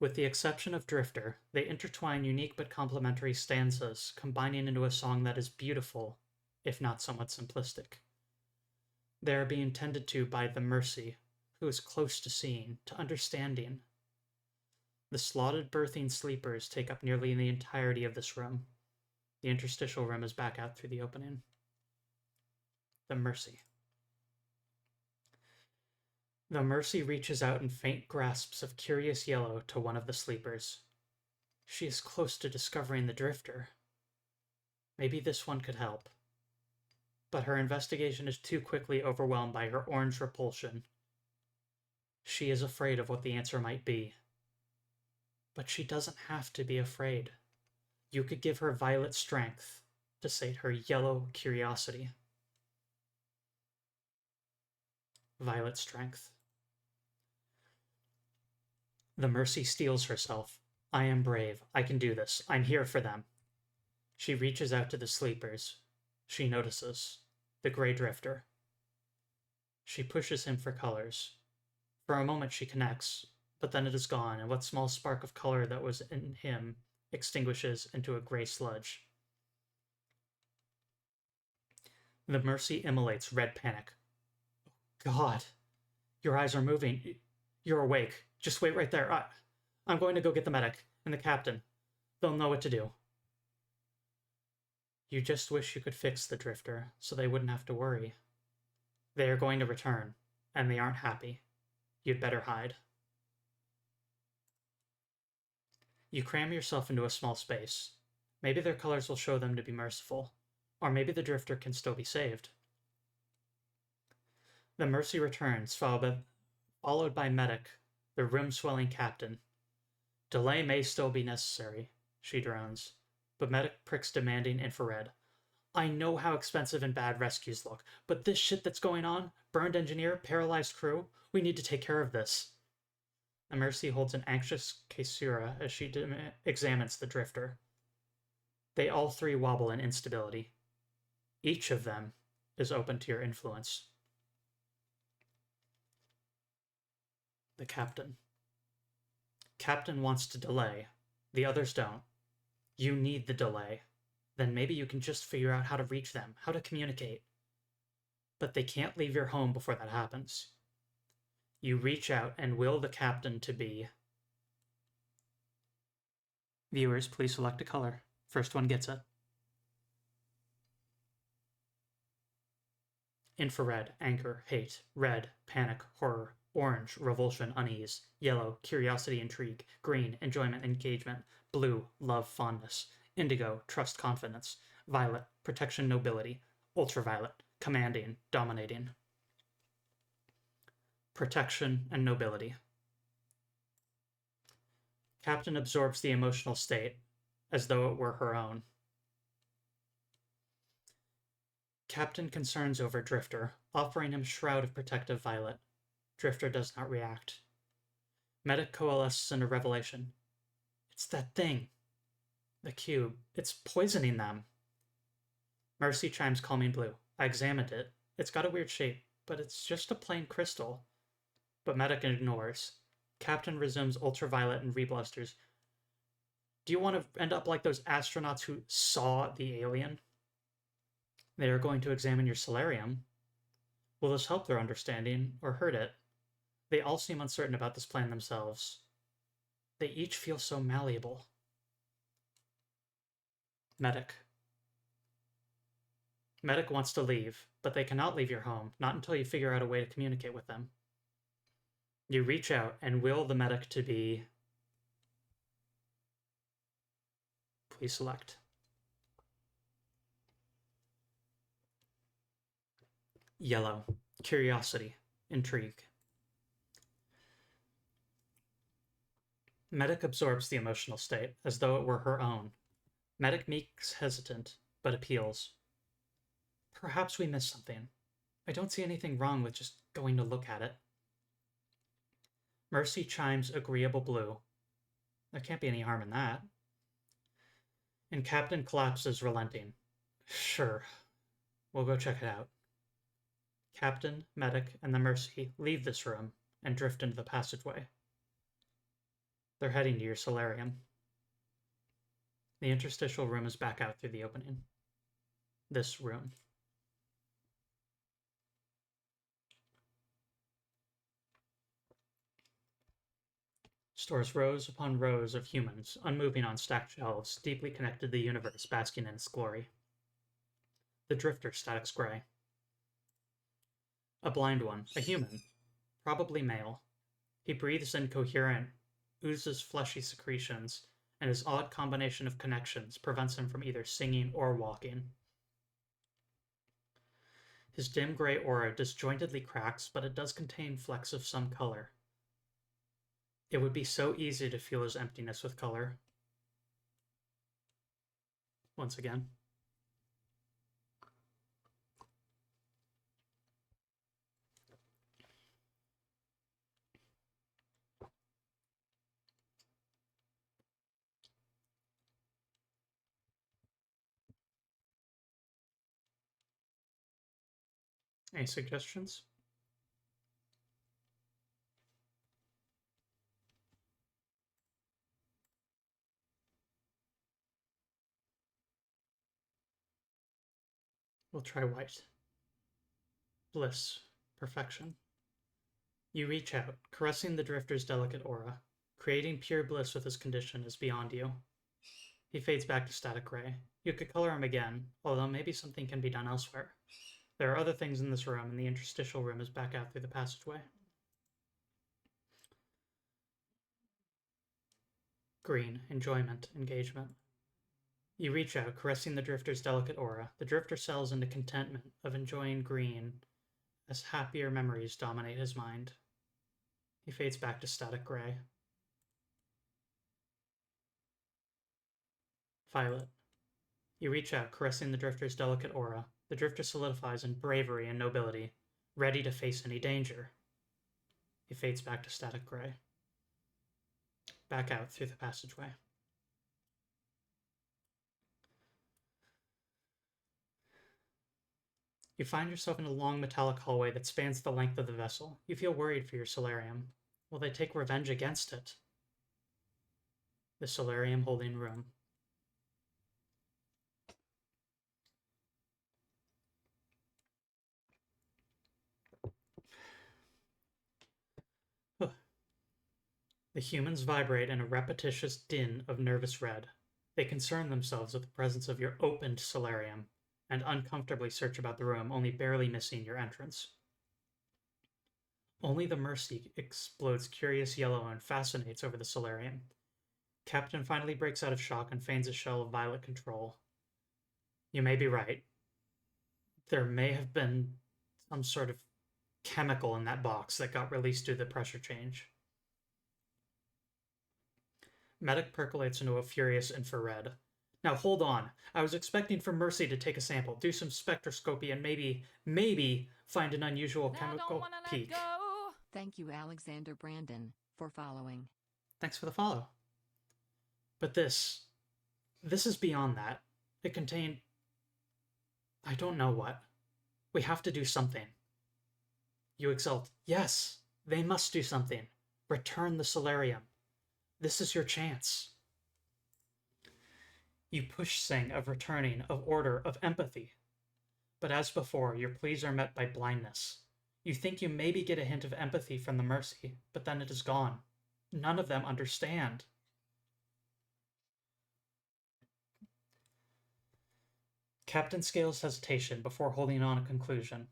With the exception of Drifter, they intertwine unique but complementary stanzas, combining into a song that is beautiful, if not somewhat simplistic. They are being tended to by the Mercy, who is close to seeing, to understanding. The slotted berthing sleepers take up nearly the entirety of this room. The interstitial room is back out through the opening. The Mercy. The Mercy reaches out in faint grasps of curious yellow to one of the sleepers. She is close to discovering the Drifter. Maybe this one could help. But her investigation is too quickly overwhelmed by her orange repulsion. She is afraid of what the answer might be. But she doesn't have to be afraid. You could give her violet strength to sate her yellow curiosity. Violet strength. The Mercy steels herself. I am brave. I can do this. I'm here for them. She reaches out to the sleepers. She notices the gray Drifter. She pushes him for colors. For a moment she connects, but then it is gone, and what small spark of color that was in him extinguishes into a gray sludge. The Mercy immolates red panic. God, your eyes are moving. You're awake. Just wait right there. I'm going to go get the medic and the captain. They'll know what to do. You just wish you could fix the Drifter so they wouldn't have to worry. They are going to return, and they aren't happy. You'd better hide. You cram yourself into a small space. Maybe their colors will show them to be merciful, or maybe the Drifter can still be saved. The Mercy returns, followed by Medic, the room-swelling captain. Delay may still be necessary, she drones, but Medic pricks demanding infrared. I know how expensive and bad rescues look, but this shit that's going on, burned engineer, paralyzed crew, we need to take care of this. The Mercy holds an anxious caesura as she examines the Drifter. They all three wobble in instability. Each of them is open to your influence. The captain. Captain wants to delay. The others don't. You need the delay. Then maybe you can just figure out how to reach them, how to communicate. But they can't leave your home before that happens. You reach out and will the captain to be... Viewers, please select a color. First one gets it. Infrared, anger, hate. Red, panic, horror. Orange, revulsion, unease. Yellow, curiosity, intrigue. Green, enjoyment, engagement. Blue, love, fondness. Indigo, trust, confidence. Violet, protection, nobility. Ultraviolet, commanding, dominating. Protection and nobility. Captain absorbs the emotional state as though it were her own. Captain concerns over Drifter, offering him shroud of protective violet. Drifter does not react. Medic coalesces in a revelation. It's that thing. The cube. It's poisoning them. Mercy chimes calming blue. I examined it. It's got a weird shape, but it's just a plain crystal. But Medic ignores. Captain resumes ultraviolet and reblusters. Do you want to end up like those astronauts who saw the alien? They are going to examine your solarium. Will this help their understanding or hurt it? They all seem uncertain about this plan themselves. They each feel so malleable. Medic. Medic wants to leave, but they cannot leave your home, not until you figure out a way to communicate with them. You reach out and will the medic to be... Please select. Yellow. Curiosity. Intrigue. Medic absorbs the emotional state, as though it were her own. Medic makes hesitant, but appeals. Perhaps we missed something. I don't see anything wrong with just going to look at it. Mercy chimes agreeable blue. There can't be any harm in that. And Captain collapses, relenting. Sure. We'll go check it out. Captain, Medic, and the Mercy leave this room and drift into the passageway. They're heading to your solarium. The interstitial room is back out through the opening. This room. Stores rows upon rows of humans, unmoving on stacked shelves, deeply connected to the universe, basking in its glory. The drifter statics gray. A blind one, a human, probably male. He breathes incoherent, oozes fleshy secretions, and his odd combination of connections prevents him from either singing or walking. His dim gray aura disjointedly cracks, but it does contain flecks of some color. It would be so easy to feel his emptiness with color. Once again. Any suggestions? We'll try white. Bliss. Perfection. You reach out, caressing the drifter's delicate aura. Creating pure bliss with his condition is beyond you. He fades back to static gray. You could color him again, although maybe something can be done elsewhere. There are other things in this room, and the interstitial room is back out through the passageway. Green. Enjoyment. Engagement. You reach out, caressing the drifter's delicate aura. The drifter settles into contentment of enjoying green as happier memories dominate his mind. He fades back to static gray. Violet. You reach out, caressing the drifter's delicate aura. The drifter solidifies in bravery and nobility, ready to face any danger. He fades back to static gray. Back out through the passageway. You find yourself in a long metallic hallway that spans the length of the vessel. You feel worried for your solarium. Will they take revenge against it? The solarium holding room. The humans vibrate in a repetitious din of nervous red. They concern themselves with the presence of your opened solarium and uncomfortably search about the room, only barely missing your entrance. Only the Mercy explodes curious yellow and fascinates over the solarium. Captain finally breaks out of shock and feigns a shell of violet control. You may be right. There may have been some sort of chemical in that box that got released due to the pressure change. Medic percolates into a furious infrared. Now hold on. I was expecting for Mercy to take a sample, do some spectroscopy, and maybe find an unusual chemical peak. Thank you, Alexander Brandon, for following. Thanks for the follow. But this is beyond that. It contained... I don't know what. We have to do something. You exult. Yes, they must do something. Return the solarium. This is your chance. You push Sing of returning, of order, of empathy. But as before, your pleas are met by blindness. You think you maybe get a hint of empathy from the Mercy, but then it is gone. None of them understand. Captain scales hesitation before holding on a conclusion.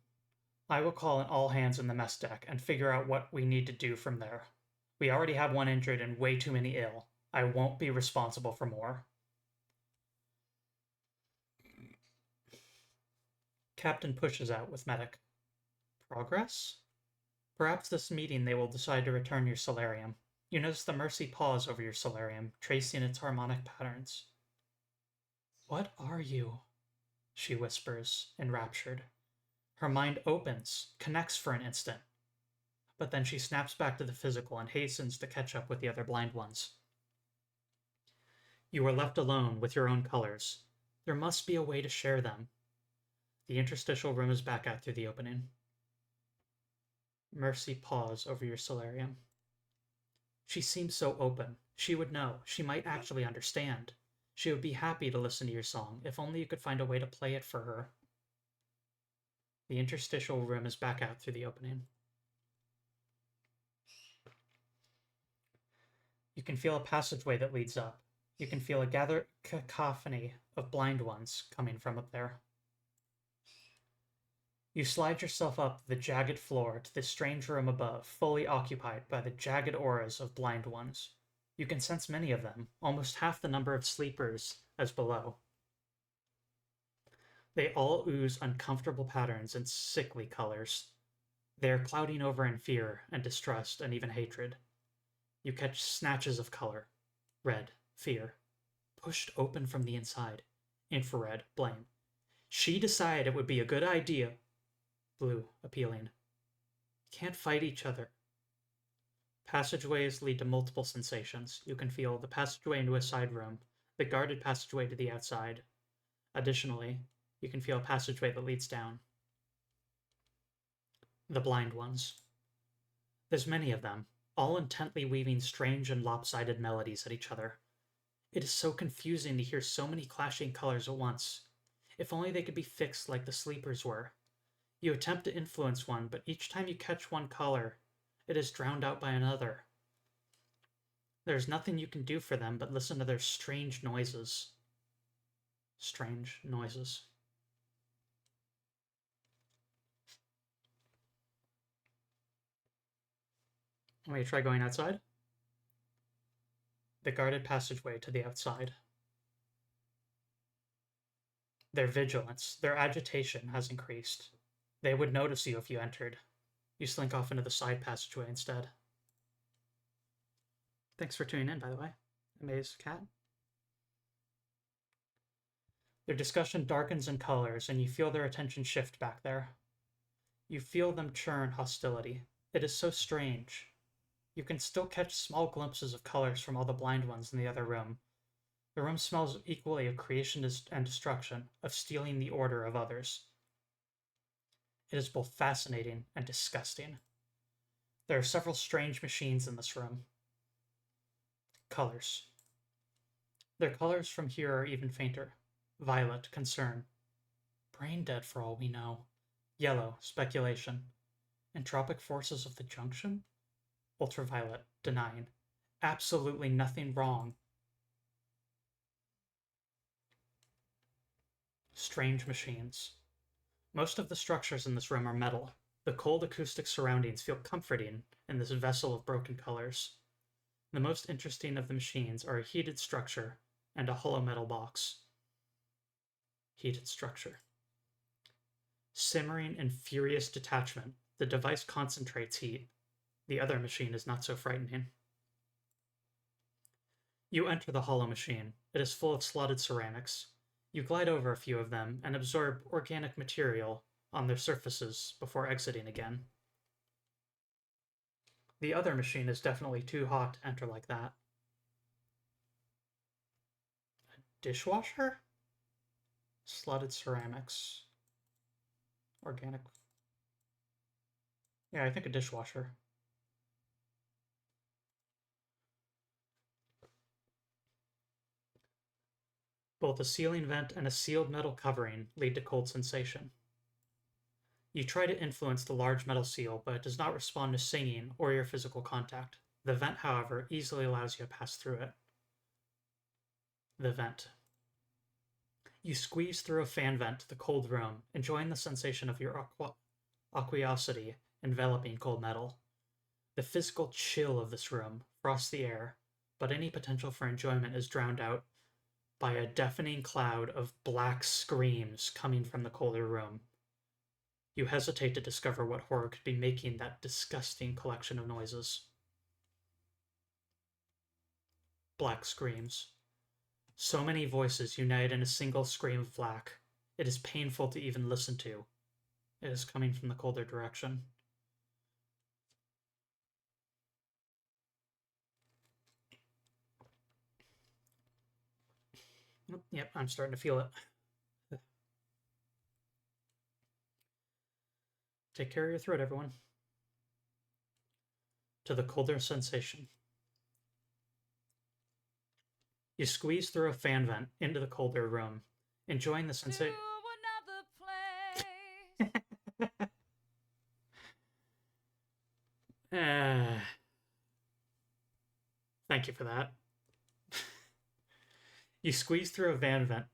I will call in all hands in the mess deck and figure out what we need to do from there. We already have one injured and way too many ill. I won't be responsible for more. Captain pushes out with medic. Progress? Perhaps this meeting they will decide to return your solarium. You notice the Mercy pause over your solarium, tracing its harmonic patterns. What are you? She whispers, enraptured. Her mind opens, connects for an instant. But then she snaps back to the physical and hastens to catch up with the other blind ones. You are left alone with your own colors. There must be a way to share them. The interstitial room is back out through the opening. Mercy paws over your solarium. She seems so open. She would know. She might actually understand. She would be happy to listen to your song, if only you could find a way to play it for her. The interstitial room is back out through the opening. You can feel a passageway that leads up. You can feel a gathered cacophony of blind ones coming from up there. You slide yourself up the jagged floor to the strange room above, fully occupied by the jagged auras of blind ones. You can sense many of them, almost half the number of sleepers as below. They all ooze uncomfortable patterns and sickly colors. They are clouding over in fear and distrust and even hatred. You catch snatches of color. Red, fear. Pushed open from the inside. Infrared, blame. She decided it would be a good idea. Blue, appealing. Can't fight each other. Passageways lead to multiple sensations. You can feel the passageway into a side room, the guarded passageway to the outside. Additionally, you can feel a passageway that leads down. The blind ones. There's many of them, all intently weaving strange and lopsided melodies at each other. It is so confusing to hear so many clashing colors at once. If only they could be fixed like the sleepers were. You attempt to influence one, but each time you catch one color, it is drowned out by another. There's nothing you can do for them but listen to their strange noises. Strange noises. Want me to try going outside? The guarded passageway to the outside. Their vigilance, their agitation has increased. They would notice you if you entered. You slink off into the side passageway instead. Thanks for tuning in, by the way. Amaze Cat. Their discussion darkens in colors, and you feel their attention shift back there. You feel them churn hostility. It is so strange. You can still catch small glimpses of colors from all the blind ones in the other room. The room smells equally of creation and destruction, of stealing the order of others. It is both fascinating and disgusting. There are several strange machines in this room. Colors. Their colors from here are even fainter. Violet, concern. Brain dead for all we know. Yellow, speculation. Entropic forces of the junction? Ultraviolet, denying. Absolutely nothing wrong. Strange machines. Most of the structures in this room are metal. The cold acoustic surroundings feel comforting in this vessel of broken colors. The most interesting of the machines are a heated structure and a hollow metal box. Heated structure. Simmering in furious detachment, the device concentrates heat. The other machine is not so frightening. You enter the hollow machine. It is full of slotted ceramics. You glide over a few of them and absorb organic material on their surfaces before exiting again. The other machine is definitely too hot to enter like that. A dishwasher? Slotted ceramics. Organic. Yeah, I think a dishwasher. Both a ceiling vent and a sealed metal covering lead to cold sensation. You try to influence the large metal seal, but it does not respond to singing or your physical contact. The vent, however, easily allows you to pass through it. The vent. You squeeze through a fan vent to the cold room, enjoying the sensation of your aqueosity enveloping cold metal. The physical chill of this room frosts the air, but any potential for enjoyment is drowned out by a deafening cloud of black screams coming from the colder room. You hesitate to discover what horror could be making that disgusting collection of noises. Black screams. So many voices unite in a single scream of black. It is painful to even listen to. It is coming from the colder direction. Yep, I'm starting to feel it. Take care of your throat, everyone. To the colder sensation. You squeeze through a fan vent into the colder room, enjoying the sensation. Thank you for that. You squeeze through a van vent.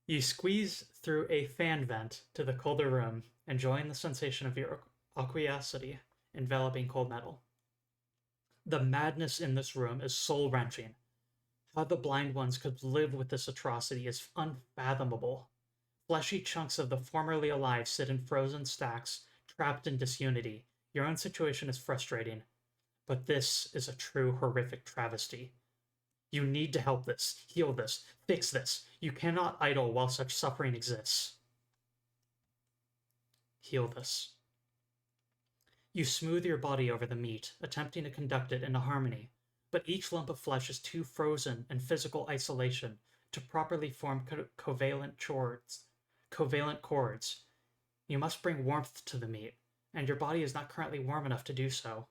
You squeeze through a fan vent to the colder room, enjoying the sensation of your aqueosity enveloping cold metal. The madness in this room is soul-wrenching. How the blind ones could live with this atrocity is unfathomable. Fleshy chunks of the formerly alive sit in frozen stacks, trapped in disunity. Your own situation is frustrating, but this is a true horrific travesty. You need to help this, heal this, fix this. You cannot idle while such suffering exists. Heal this. You smooth your body over the meat, attempting to conduct it into harmony, but each lump of flesh is too frozen in physical isolation to properly form covalent cords. You must bring warmth to the meat, and your body is not currently warm enough to do so.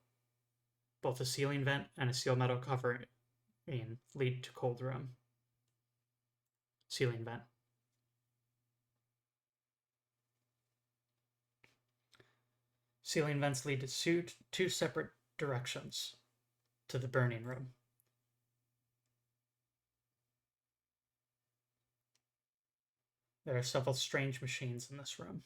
Both a sealing vent and a seal metal covering lead to cold room. Sealing vent. Sealing vents lead to two separate directions to the burning room. There are several strange machines in this room.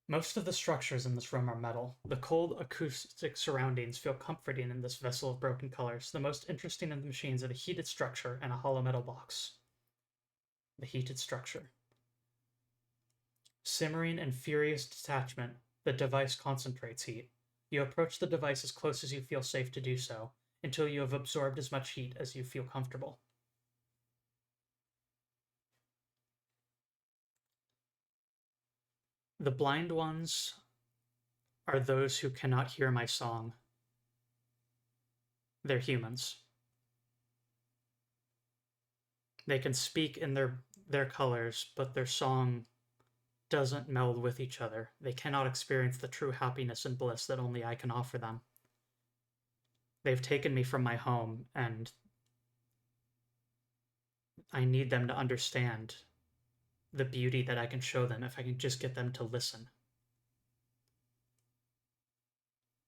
Most of the structures in this room are metal. The cold acoustic surroundings feel comforting in this vessel of broken colors. The most interesting of the machines are the heated structure and a hollow metal box. The heated structure. Simmering in furious detachment, the device concentrates heat. You approach the device as close as you feel safe to do so, until you have absorbed as much heat as you feel comfortable. The blind ones are those who cannot hear my song. They're humans. They can speak in their colors, but their song doesn't meld with each other. They cannot experience the true happiness and bliss that only I can offer them. They've taken me from my home, and I need them to understand the beauty that I can show them if I can just get them to listen.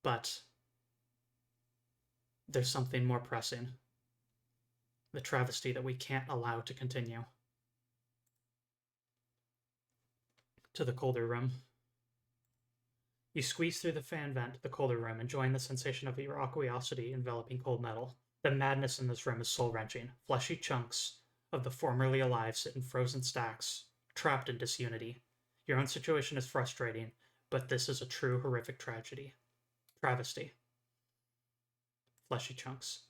But there's something more pressing. The travesty that we can't allow to continue. To the colder room. You squeeze through the fan vent to the colder room, enjoying the sensation of your aqueosity enveloping cold metal. The madness in this room is soul-wrenching. Fleshy chunks of the formerly alive sit in frozen stacks, trapped in disunity. Your own situation is frustrating, but this is a true horrific travesty. Fleshy chunks.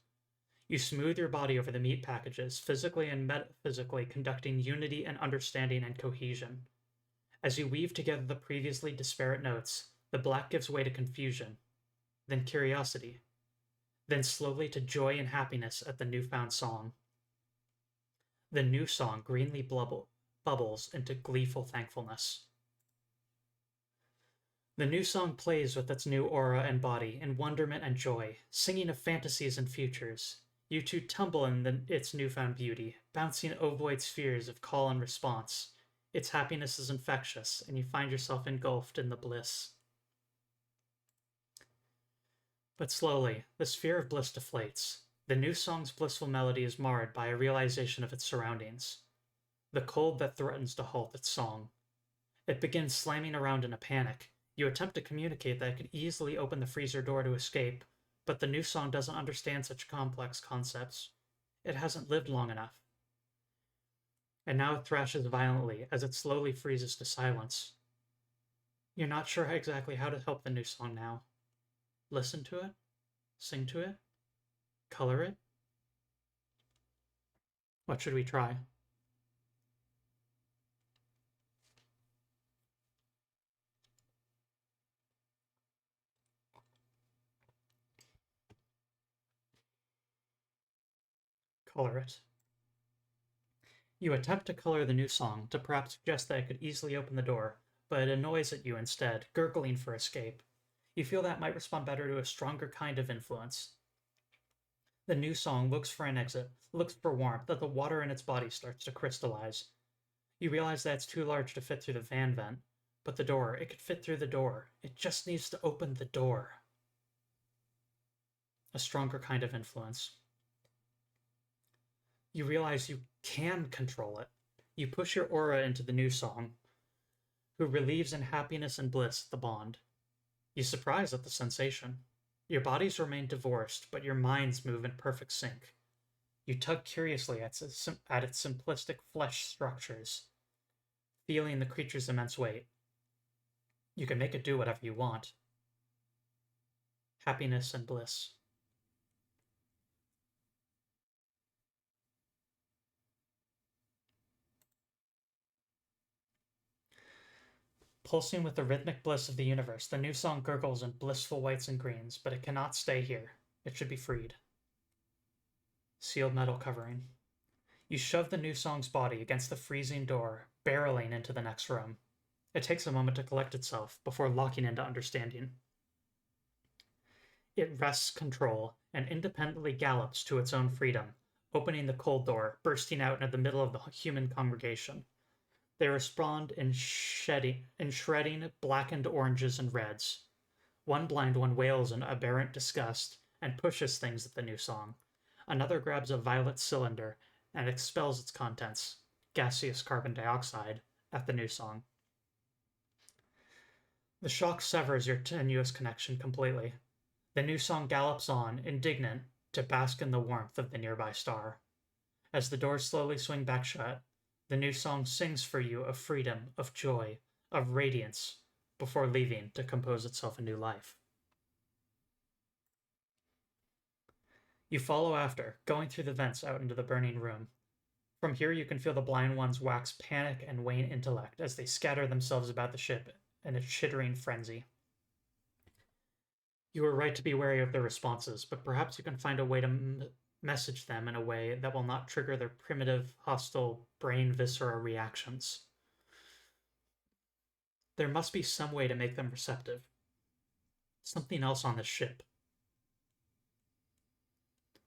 You smooth your body over the meat packages, physically and metaphysically conducting unity and understanding and cohesion. As you weave together the previously disparate notes, the black gives way to confusion, then curiosity, then slowly to joy and happiness at the newfound song. The new song greenly bubbles into gleeful thankfulness. The new song plays with its new aura and body in wonderment and joy, singing of fantasies and futures. You two tumble in its newfound beauty, bouncing ovoid spheres of call and response. Its happiness is infectious, and you find yourself engulfed in the bliss. But slowly, the sphere of bliss deflates. The new song's blissful melody is marred by a realization of its surroundings. The cold that threatens to halt its song. It begins slamming around in a panic. You attempt to communicate that it could easily open the freezer door to escape, but the new song doesn't understand such complex concepts. It hasn't lived long enough. And now it thrashes violently as it slowly freezes to silence. You're not sure exactly how to help the new song now. Listen to it? Sing to it? Color it? What should we try? Color it. You attempt to color the new song to perhaps suggest that it could easily open the door, but it annoys at you instead, gurgling for escape. You feel that might respond better to a stronger kind of influence. The new song looks for an exit, looks for warmth, that the water in its body starts to crystallize. You realize that it's too large to fit through the van vent, but the door, it could fit through the door. It just needs to open the door. A stronger kind of influence. You realize you can control it. You push your aura into the new song, who relieves in happiness and bliss the bond. You surprise at the sensation. Your bodies remain divorced, but your minds move in perfect sync. You tug curiously at its simplistic flesh structures, feeling the creature's immense weight. You can make it do whatever you want. Happiness and bliss. Pulsing with the rhythmic bliss of the universe, the new song gurgles in blissful whites and greens, but it cannot stay here. It should be freed. Sealed metal covering. You shove the new song's body against the freezing door, barreling into the next room. It takes a moment to collect itself before locking into understanding. It wrests control and independently gallops to its own freedom, opening the cold door, bursting out into the middle of the human congregation. They respond in shredding blackened oranges and reds. One blind one wails in aberrant disgust and pushes things at the new song. Another grabs a violet cylinder and expels its contents, gaseous carbon dioxide, at the new song. The shock severs your tenuous connection completely. The new song gallops on, indignant, to bask in the warmth of the nearby star. As the doors slowly swing back shut, the new song sings for you of freedom, of joy, of radiance, before leaving to compose itself a new life. You follow after, going through the vents out into the burning room. From here you can feel the blind ones wax panic and wane intellect as they scatter themselves about the ship in a chittering frenzy. You are right to be wary of their responses, but perhaps you can find a way to message them in a way that will not trigger their primitive, hostile, brain viscera reactions. There must be some way to make them receptive. Something else on this ship.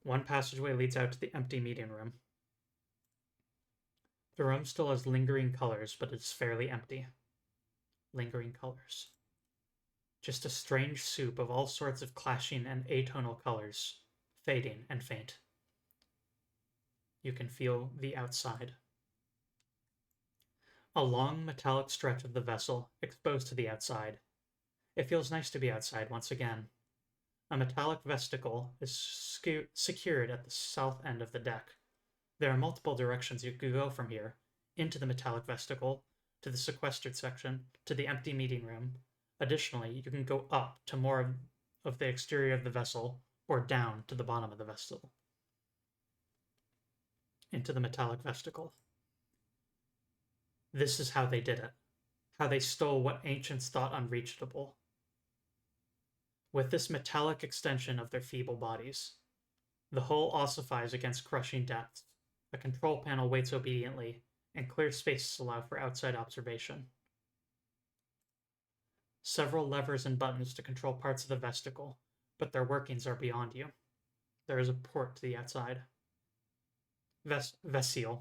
One passageway leads out to the empty meeting room. The room still has lingering colors, but it's fairly empty. Lingering colors. Just a strange soup of all sorts of clashing and atonal colors, fading and faint. You can feel the outside. A long metallic stretch of the vessel, exposed to the outside. It feels nice to be outside once again. A metallic vesticle is secured at the south end of the deck. There are multiple directions you could go from here, into the metallic vesticle, to the sequestered section, to the empty meeting room. Additionally, you can go up to more of the exterior of the vessel, or down to the bottom of the vessel. Into the metallic vesticle. This is how they did it. How they stole what ancients thought unreachable. With this metallic extension of their feeble bodies. The hull ossifies against crushing depths. A control panel waits obediently, and clear spaces allow for outside observation. Several levers and buttons to control parts of the vesticle, but their workings are beyond you. There is a port to the outside. Vesile.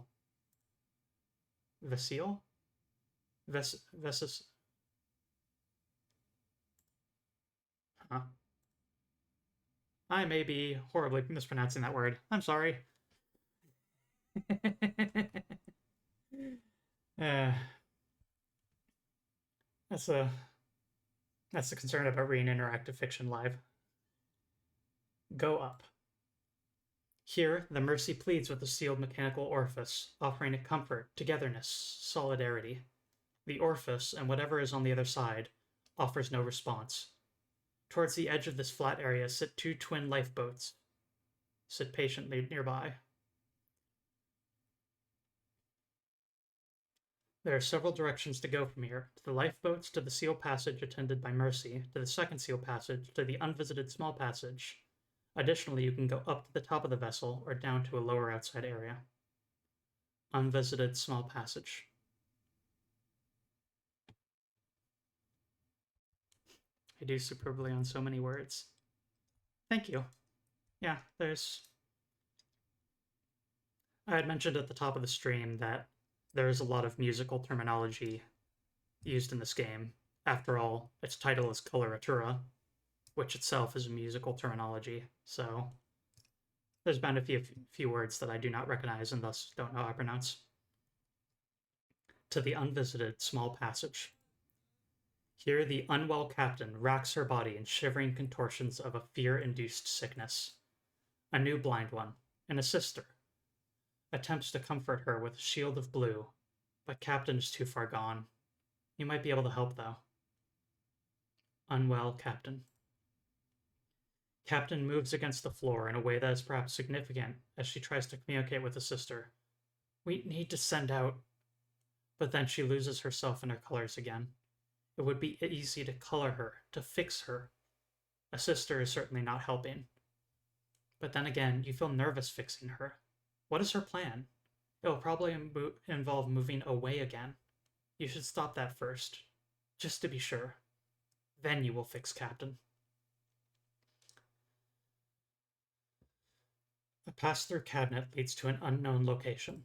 Vesile? Vesis. Huh. I may be horribly mispronouncing that word. I'm sorry. That's the concern about reading interactive fiction live. Go up. Here, the Mercy pleads with the sealed mechanical orifice, offering it comfort, togetherness, solidarity. The orifice, and whatever is on the other side, offers no response. Towards the edge of this flat area sit two twin lifeboats. Sit patiently nearby. There are several directions to go from here, to the lifeboats, to the seal passage attended by Mercy, to the second seal passage, to the unvisited small passage. Additionally, you can go up to the top of the vessel, or down to a lower outside area. Unvisited small passage. I do superbly on so many words. Thank you. Yeah, I had mentioned at the top of the stream that there's a lot of musical terminology used in this game. After all, its title is Coloratura, which itself is a musical terminology, so there's been a few words that I do not recognize and thus don't know how to pronounce. To the unvisited small passage. Here the unwell captain racks her body in shivering contortions of a fear-induced sickness. A new blind one, and a sister, attempts to comfort her with a shield of blue, but Captain is too far gone. You might be able to help, though. Unwell Captain. Captain moves against the floor in a way that is perhaps significant as she tries to communicate with the sister. We need to send out... But then she loses herself in her colors again. It would be easy to color her, to fix her. A sister is certainly not helping. But then again, you feel nervous fixing her. What is her plan? It will probably involve moving away again. You should stop that first, just to be sure. Then you will fix Captain. A pass-through cabinet leads to an unknown location.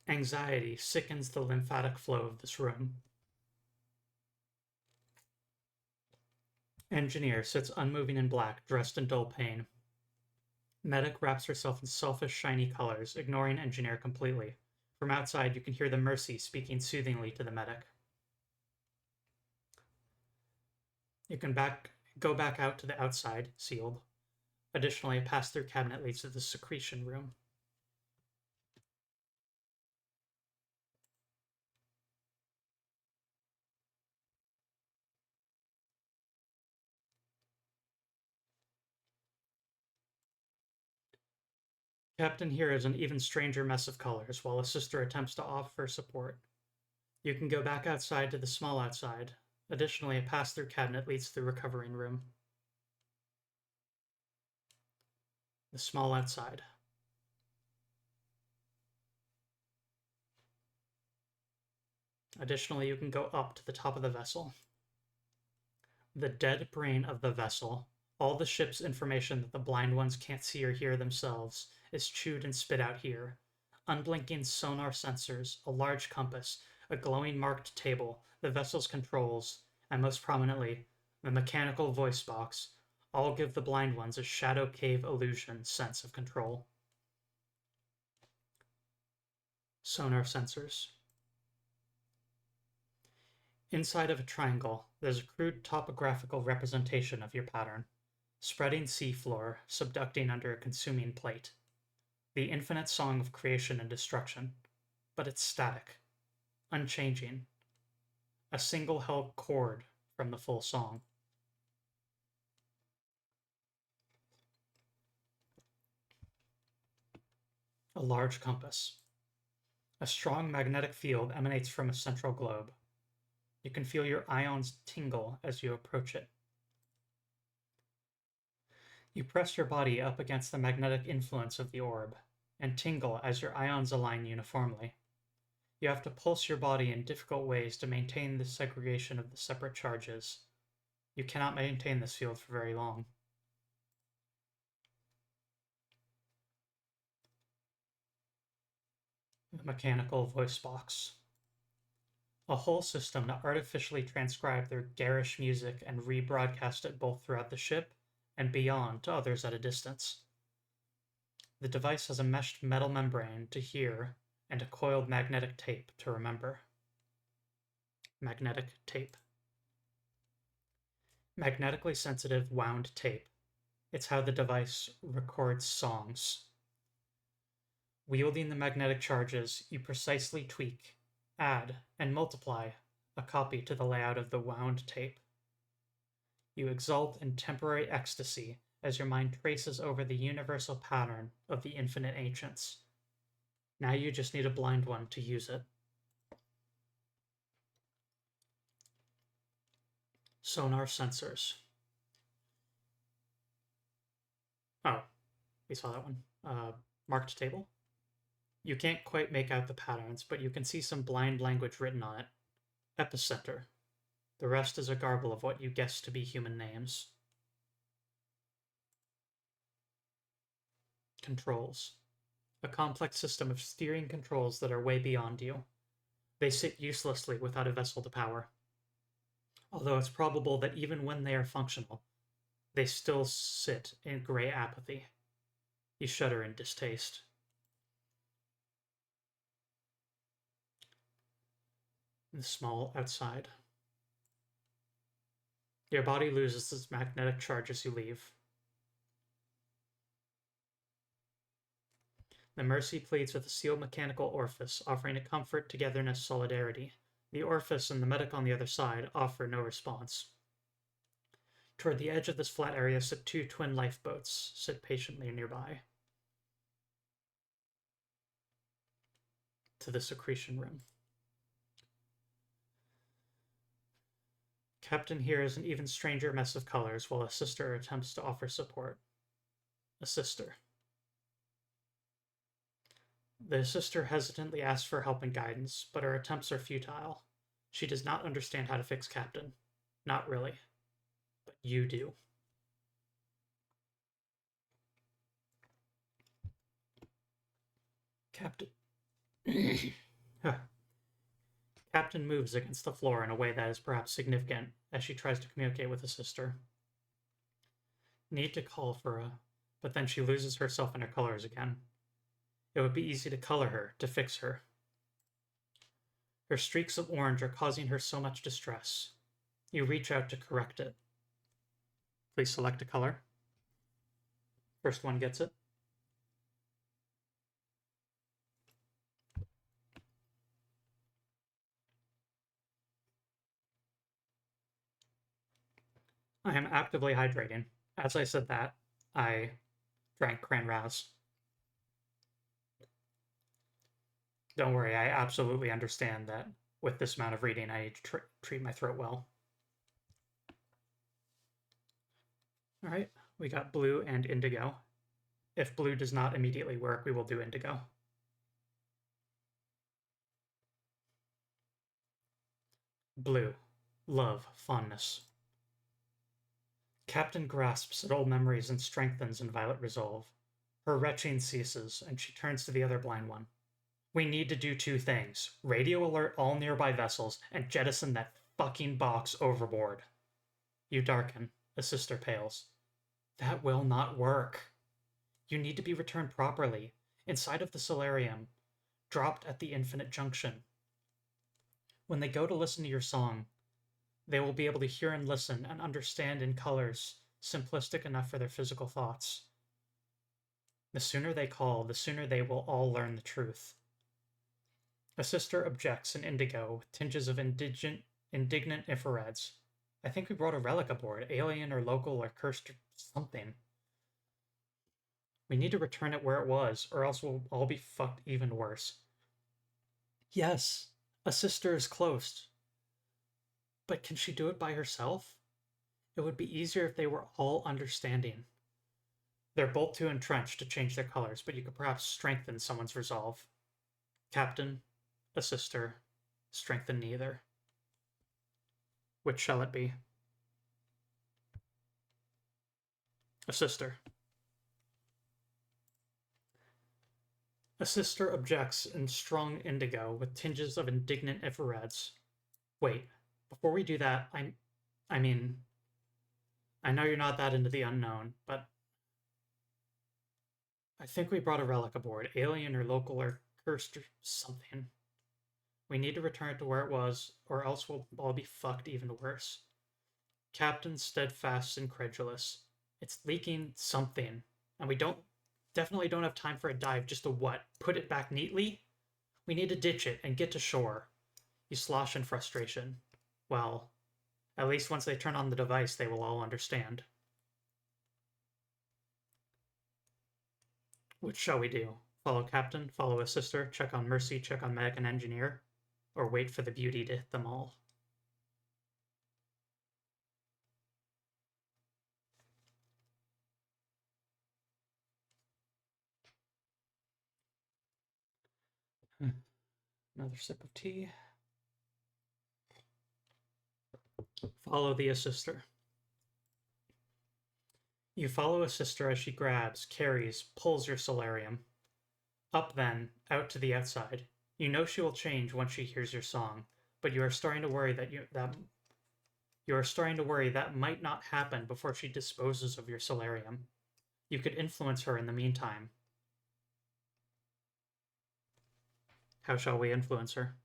Anxiety sickens the lymphatic flow of this room. Engineer sits unmoving in black, dressed in dull pain. Medic wraps herself in selfish, shiny colors, ignoring Engineer completely. From outside, you can hear the Mercy speaking soothingly to the medic. You can go back out to the outside, sealed. Additionally, a pass-through cabinet leads to the secretion room. Captain here is an even stranger mess of colors, while a sister attempts to offer support. You can go back outside to the small outside. Additionally, a pass-through cabinet leads to the recovering room. The small outside. Additionally, you can go up to the top of the vessel. The dead brain of the vessel, all the ship's information that the blind ones can't see or hear themselves, is chewed and spit out here. Unblinking sonar sensors, a large compass, a glowing marked table, the vessel's controls, and most prominently, the mechanical voice box, all give the blind ones a shadow cave illusion sense of control. Sonar sensors. Inside of a triangle, there's a crude topographical representation of your pattern. Spreading seafloor, subducting under a consuming plate. The infinite song of creation and destruction. But it's static. Unchanging. A single held chord from the full song. A large compass. A strong magnetic field emanates from a central globe. You can feel your ions tingle as you approach it. You press your body up against the magnetic influence of the orb, and tingle as your ions align uniformly. You have to pulse your body in difficult ways to maintain the segregation of the separate charges. You cannot maintain this field for very long. The mechanical voice box. A whole system to artificially transcribe their garish music and rebroadcast it both throughout the ship and beyond to others at a distance. The device has a meshed metal membrane to hear and a coiled magnetic tape to remember. Magnetic tape. Magnetically sensitive wound tape. It's how the device records songs. Wielding the magnetic charges, you precisely tweak, add, and multiply a copy to the layout of the wound tape. You exult in temporary ecstasy as your mind traces over the universal pattern of the infinite ancients. Now you just need a blind one to use it. Sonar sensors. Oh, we saw that one. Marked table. You can't quite make out the patterns, but you can see some blind language written on it. Epicenter. The rest is a garble of what you guess to be human names. Controls. A complex system of steering controls that are way beyond you. They sit uselessly without a vessel to power. Although it's probable that even when they are functional, they still sit in gray apathy. You shudder in distaste. In the small outside. Your body loses its magnetic charge as you leave. The Mercy pleads with a sealed mechanical orifice, offering a comfort, togetherness, solidarity. The orifice and the medic on the other side offer no response. Toward the edge of this flat area sit two twin lifeboats, sit patiently nearby. To the secretion room. Captain here is an even stranger mess of colors, while a sister attempts to offer support. A sister. The sister hesitantly asks for help and guidance, but her attempts are futile. She does not understand how to fix Captain. Not really. But you do. Captain. Captain moves against the floor in a way that is perhaps significant as she tries to communicate with the sister. Need to call for a... But then she loses herself in her colors again. It would be easy to color her, to fix her. Her streaks of orange are causing her so much distress. You reach out to correct it. Please select a color. First one gets it. I am actively hydrating. As I said that, I drank Cran Raz. Don't worry, I absolutely understand that with this amount of reading, I need to treat my throat well. All right, we got blue and indigo. If blue does not immediately work, we will do indigo. Blue. Love, fondness. Captain grasps at old memories and strengthens in violet resolve. Her retching ceases, and she turns to the other blind one. We need to do two things. Radio alert all nearby vessels and jettison that fucking box overboard. You darken. A sister pales. That will not work. You need to be returned properly, inside of the solarium, dropped at the infinite junction. When they go to listen to your song, they will be able to hear and listen and understand in colors simplistic enough for their physical thoughts. The sooner they call, the sooner they will all learn the truth. A sister objects in indigo with tinges of indignant infrareds. I think we brought a relic aboard, alien or local or cursed or something. We need to return it where it was, or else we'll all be fucked even worse. Yes, a sister is close. But can she do it by herself? It would be easier if they were all understanding. They're both too entrenched to change their colors, but you could perhaps strengthen someone's resolve. Captain, a sister, strengthen neither. Which shall it be? A sister. A sister objects in strong indigo with tinges of indignant infrareds. Wait, before we do that, I mean, I know you're not that into the unknown, but I think we brought a relic aboard, alien or local or cursed or something. We need to return it to where it was, or else we'll all be fucked even worse. Captain steadfast and credulous. It's leaking something, and we definitely don't have time for a dive just to what? Put it back neatly? We need to ditch it and get to shore. You slosh in frustration. Well, at least once they turn on the device, they will all understand. Which shall we do? Follow Captain, follow a sister, check on Mercy, check on Medic and Engineer, or wait for the beauty to hit them all? Another sip of tea. Follow the assister. You follow a sister as she grabs, carries, pulls your solarium. Up then, out to the outside. You know she will change once she hears your song, but you are starting to worry that might not happen before she disposes of your solarium. You could influence her in the meantime. How shall we influence her?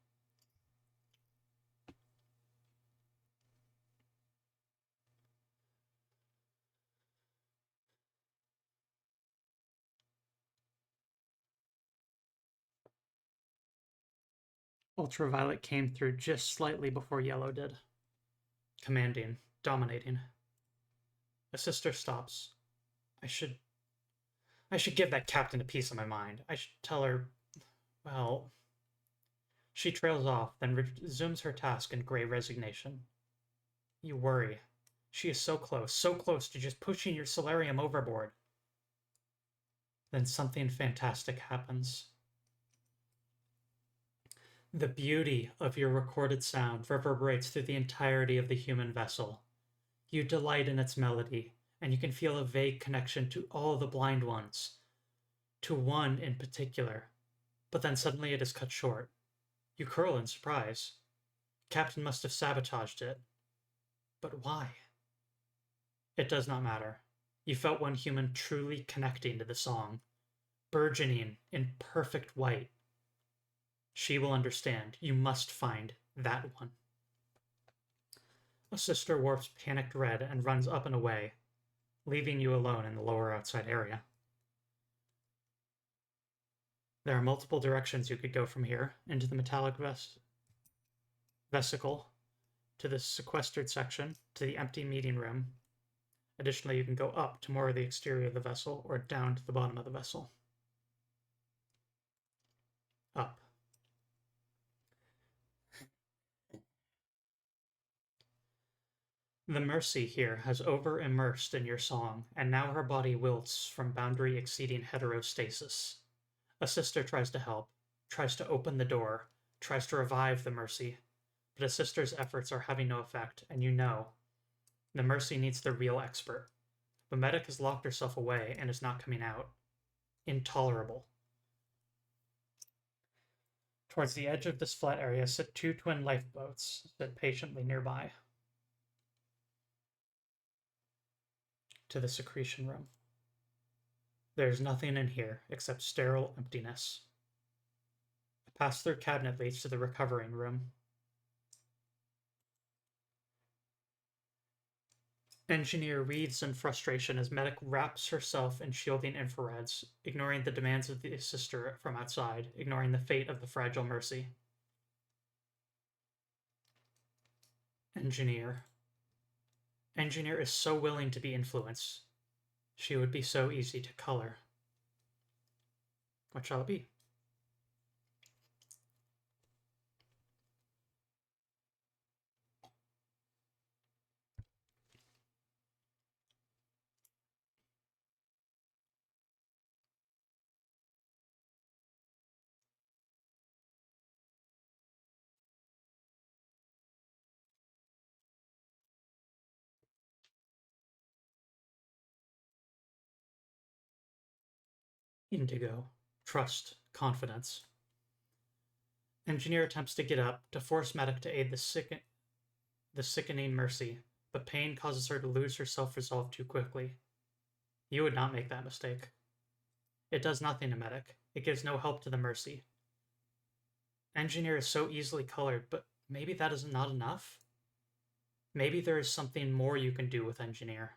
Ultraviolet came through just slightly before yellow did. Commanding, dominating. A sister stops. I should give that captain a piece of my mind. I should tell her, well... She trails off, then resumes her task in grey resignation. You worry. She is so close to just pushing your solarium overboard. Then something fantastic happens. The beauty of your recorded sound reverberates through the entirety of the human vessel. You delight in its melody, and you can feel a vague connection to all the blind ones, to one in particular. But then suddenly it is cut short. You curl in surprise. Captain must have sabotaged it. But why? It does not matter. You felt one human truly connecting to the song, burgeoning in perfect white. She will understand. You must find that one. A sister warps panicked red and runs up and away, leaving you alone in the lower outside area. There are multiple directions you could go from here, into the metallic vesicle, to the sequestered section, to the empty meeting room. Additionally, you can go up to more of the exterior of the vessel, or down to the bottom of the vessel. Up. The Mercy here has over-immersed in your song, and now her body wilts from boundary-exceeding heterostasis. A sister tries to help, tries to open the door, tries to revive the Mercy, but a sister's efforts are having no effect, and you know. The Mercy needs the real expert. The medic has locked herself away and is not coming out. Intolerable. Towards the edge of this flat area sit two twin lifeboats, sit patiently nearby. To the secretion room. There is nothing in here except sterile emptiness. A pass-through cabinet leads to the recovering room. Engineer wreathes in frustration as medic wraps herself in shielding infrareds, ignoring the demands of the sister from outside, ignoring the fate of the fragile Mercy. Engineer. Engineer is so willing to be influenced. She would be so easy to color. What shall it be? Indigo. Trust. Confidence. Engineer attempts to get up, to force medic to aid the sickening Mercy, but pain causes her to lose her self-resolve too quickly. You would not make that mistake. It does nothing to medic. It gives no help to the Mercy. Engineer is so easily colored, but maybe that is not enough? Maybe there is something more you can do with Engineer.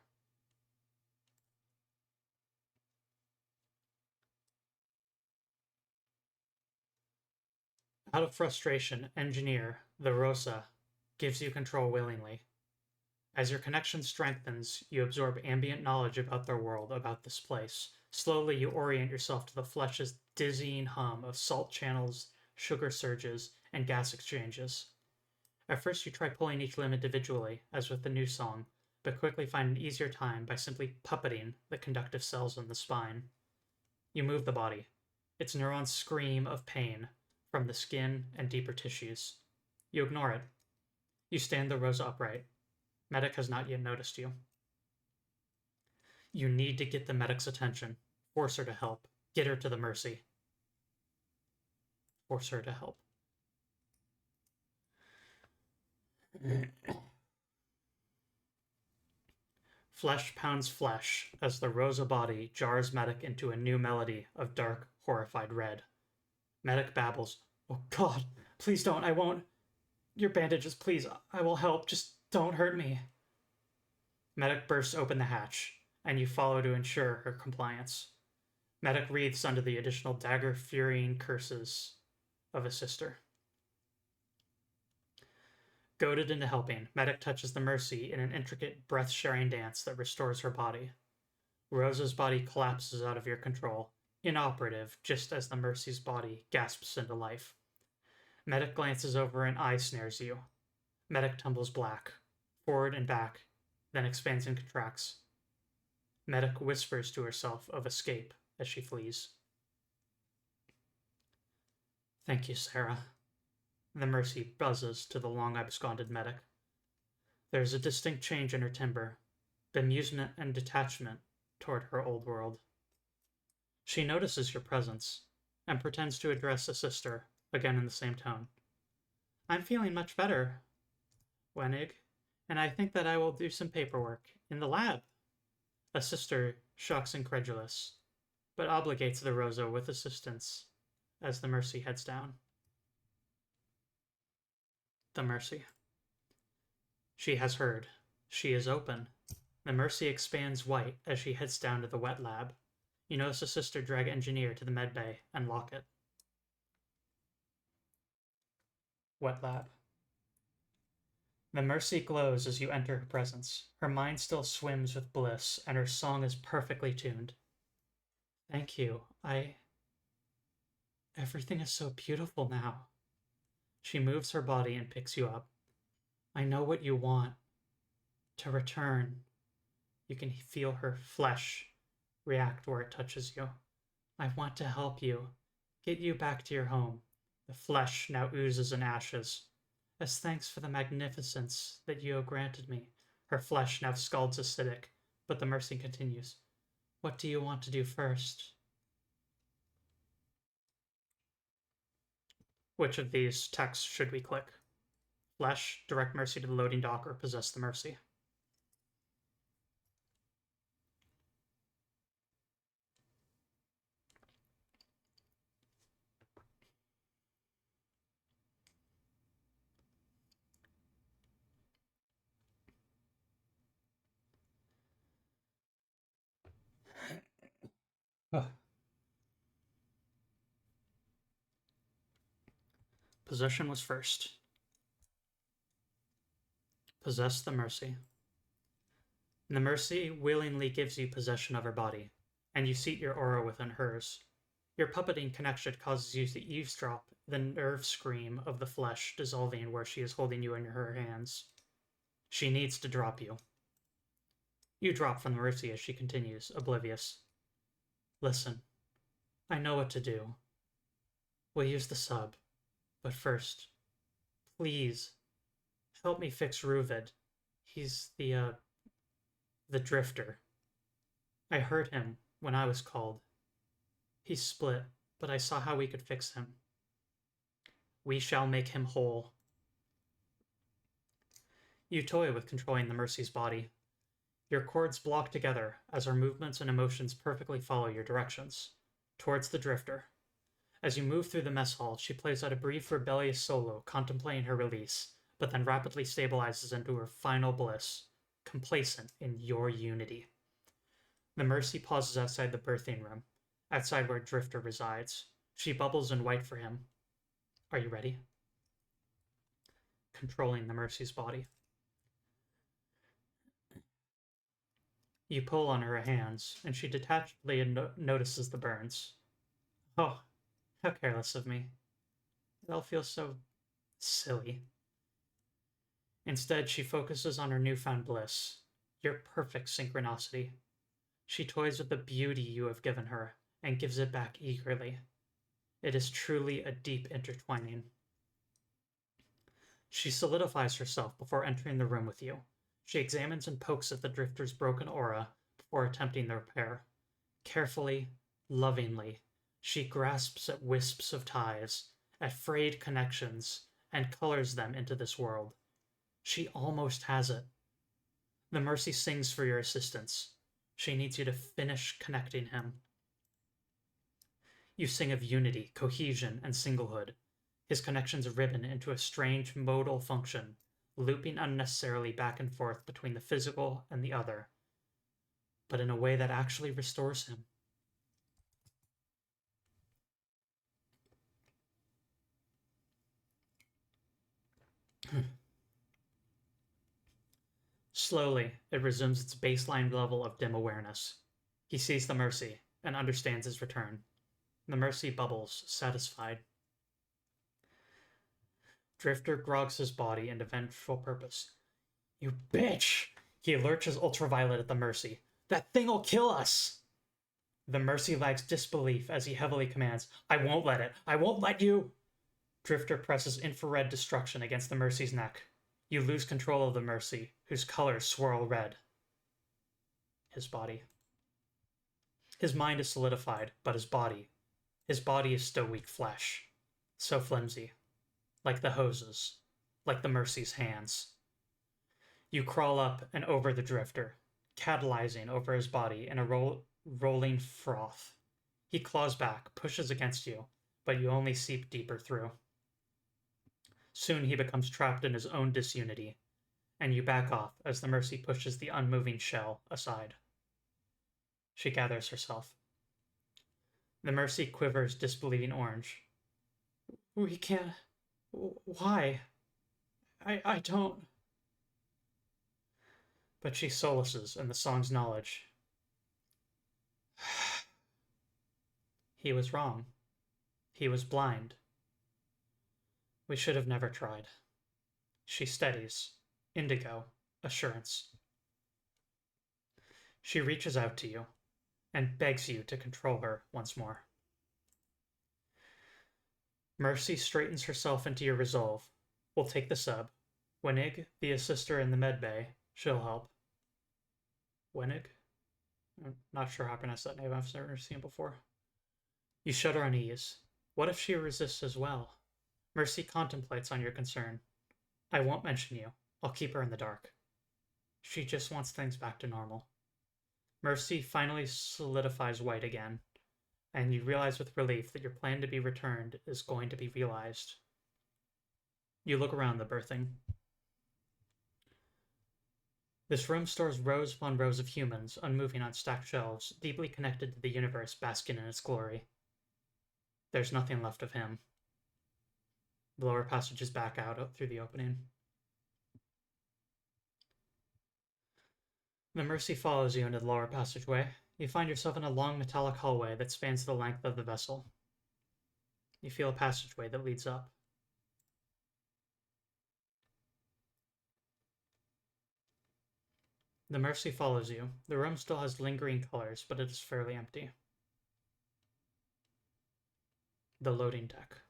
Out of frustration, Engineer, the Rosa, gives you control willingly. As your connection strengthens, you absorb ambient knowledge about their world, about this place. Slowly, you orient yourself to the flesh's dizzying hum of salt channels, sugar surges, and gas exchanges. At first, you try pulling each limb individually, as with the new song, but quickly find an easier time by simply puppeting the conductive cells in the spine. You move the body. Its neurons scream of pain from the skin and deeper tissues. You ignore it. You stand the Rosa upright. Medic has not yet noticed you. You need to get the medic's attention. Force her to help. Get her to the Mercy. Force her to help. Flesh pounds flesh as the Rosa body jars Medic into a new melody of dark, horrified red. Medic babbles, "Oh God, please don't, I won't. Your bandages, please, I will help, just don't hurt me." Medic bursts open the hatch, and you follow to ensure her compliance. Medic wreathes under the additional dagger-furying curses of a sister. Goaded into helping, Medic touches the Mercy in an intricate, breath-sharing dance that restores her body. Rosa's body collapses out of your control, inoperative just as the Mercy's body gasps into life. Medic glances over and eye snares you. Medic tumbles black, forward and back, then expands and contracts. Medic whispers to herself of escape as she flees. "Thank you, Sarah." The Mercy buzzes to the long absconded Medic. There is a distinct change in her timbre, bemusement and detachment toward her old world. She notices your presence and pretends to address a sister, again in the same tone. "I'm feeling much better, Wenig, and I think that I will do some paperwork in the lab." A sister shocks incredulous, but obligates the Rosa with assistance as the Mercy heads down. The Mercy. She has heard. She is open. The Mercy expands white as she heads down to the wet lab. You notice a sister drag Engineer to the med bay and lock it. Wet lab. The Mercy glows as you enter her presence. Her mind still swims with bliss, and her song is perfectly tuned. "Thank you. Everything is so beautiful now." She moves her body and picks you up. "I know what you want. To return." You can feel her flesh react where it touches you. "I want to help you. Get you back to your home." The flesh now oozes in ashes. "As thanks for the magnificence that you have granted me." Her flesh now scalds acidic, but the Mercy continues. "What do you want to do first?" Which of these texts should we click? Flesh, direct Mercy to the loading dock, or possess the Mercy? Possession was first. Possess the Mercy. The Mercy willingly gives you possession of her body, and you seat your aura within hers. Your puppeting connection causes you to eavesdrop the nerve scream of the flesh dissolving where she is holding you in her hands. She needs to drop you. You drop from the Mercy as she continues, oblivious. "Listen, I know what to do. We'll use the sub. But first, please, help me fix Ruvid. He's the drifter. I heard him when I was called. He's split, but I saw how we could fix him. We shall make him whole." You toy with controlling the Mercy's body. Your cords block together as her movements and emotions perfectly follow your directions. Towards the drifter. As you move through the mess hall, she plays out a brief rebellious solo, contemplating her release, but then rapidly stabilizes into her final bliss, complacent in your unity. The Mercy pauses outside the birthing room, outside where Drifter resides. She bubbles in white for him. "Are you ready?" Controlling the Mercy's body. You pull on her hands, and she detachedly notices the burns. "Oh, how careless of me. It all feels so silly." Instead, she focuses on her newfound bliss, your perfect synchronicity. She toys with the beauty you have given her, and gives it back eagerly. It is truly a deep intertwining. She solidifies herself before entering the room with you. She examines and pokes at the drifter's broken aura before attempting the repair. Carefully, lovingly, she grasps at wisps of ties, at frayed connections, and colors them into this world. She almost has it. The Mercy sings for your assistance. She needs you to finish connecting him. You sing of unity, cohesion, and singlehood. His connections ribbon into a strange modal function, looping unnecessarily back and forth between the physical and the other, but in a way that actually restores him. Slowly, it resumes its baseline level of dim awareness. He sees the Mercy and understands his return. The Mercy bubbles, satisfied. Drifter grogs his body into vengeful purpose. You bitch! He lurches ultraviolet at the Mercy. That thing'll kill us! The Mercy lacks disbelief as he heavily commands, I won't let it! I won't let you! Drifter presses infrared destruction against the Mercy's neck. You lose control of the Mercy, whose colors swirl red. His body. His mind is solidified, but his body is still weak flesh. So flimsy. Like the hoses. Like the Mercy's hands. You crawl up and over the Drifter, catalyzing over his body in a rolling froth. He claws back, pushes against you, but you only seep deeper through. Soon he becomes trapped in his own disunity, and you back off as the Mercy pushes the unmoving shell aside. She gathers herself. The Mercy quivers disbelieving orange. We can't... Why? I don't... But she solaces in the song's knowledge. He was wrong. He was blind. We should have never tried. She steadies. Indigo. Assurance. She reaches out to you and begs you to control her once more. Mercy straightens herself into your resolve. We'll take the sub. Wenig, the assister in the med bay, she'll help. Wenig? I'm not sure how to pronounce that name. I've never seen it before. You shudder unease. What if she resists as well? Mercy contemplates on your concern. I won't mention you. I'll keep her in the dark. She just wants things back to normal. Mercy finally solidifies white again, and you realize with relief that your plan to be returned is going to be realized. You look around the berthing. This room stores rows upon rows of humans, unmoving on stacked shelves, deeply connected to the universe basking in its glory. There's nothing left of him. The lower passage is back out through the opening. The Mercy follows you into the lower passageway. You find yourself in a long metallic hallway that spans the length of the vessel. You feel a passageway that leads up. The Mercy follows you. The room still has lingering colors, but it is fairly empty. The loading deck.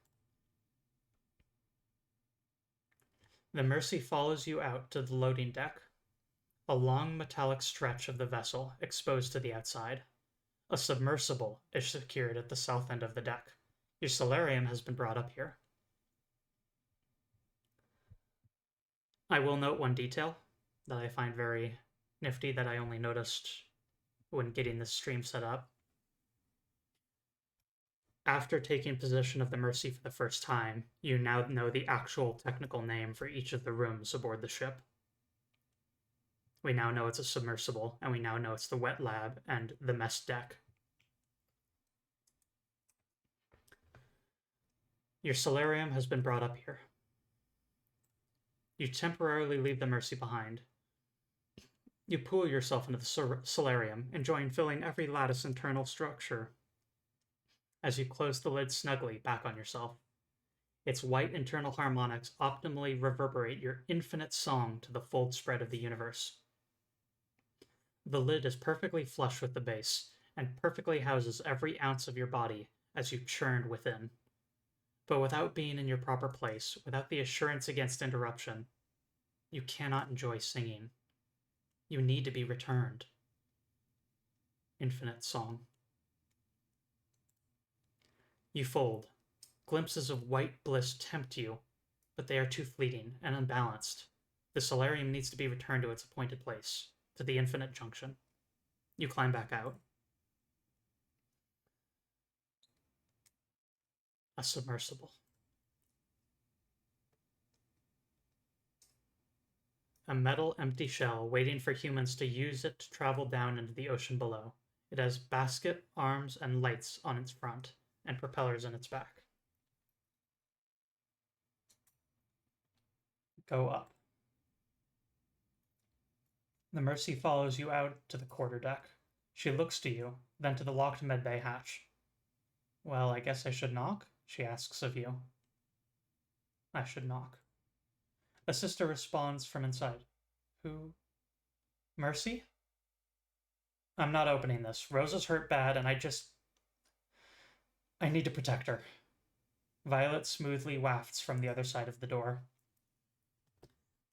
The Mercy follows you out to the loading deck, a long metallic stretch of the vessel exposed to the outside. A submersible is secured at the south end of the deck. Your solarium has been brought up here. I will note one detail that I find very nifty that I only noticed when getting this stream set up. After taking possession of the Mercy for the first time, you now know the actual technical name for each of the rooms aboard the ship. We now know it's a submersible, and we now know it's the wet lab and the mess deck. Your solarium has been brought up here. You temporarily leave the Mercy behind. You pull yourself into the solarium, enjoying filling every lattice internal structure as you close the lid snugly back on yourself. Its white internal harmonics optimally reverberate your infinite song to the full spread of the universe. The lid is perfectly flush with the base, and perfectly houses every ounce of your body as you churn within. But without being in your proper place, without the assurance against interruption, you cannot enjoy singing. You need to be returned. Infinite song. You fold. Glimpses of white bliss tempt you, but they are too fleeting and unbalanced. The solarium needs to be returned to its appointed place, to the infinite junction. You climb back out. A submersible. A metal empty shell waiting for humans to use it to travel down into the ocean below. It has basket, arms, and lights on its front, and propellers in its back. Go up. The Mercy follows you out to the quarterdeck. She looks to you, then to the locked medbay hatch. Well, I guess I should knock, she asks of you. I should knock. A sister responds from inside. Who? Mercy? I'm not opening this. Rosa's hurt bad, and I need to protect her. Violet smoothly wafts from the other side of the door.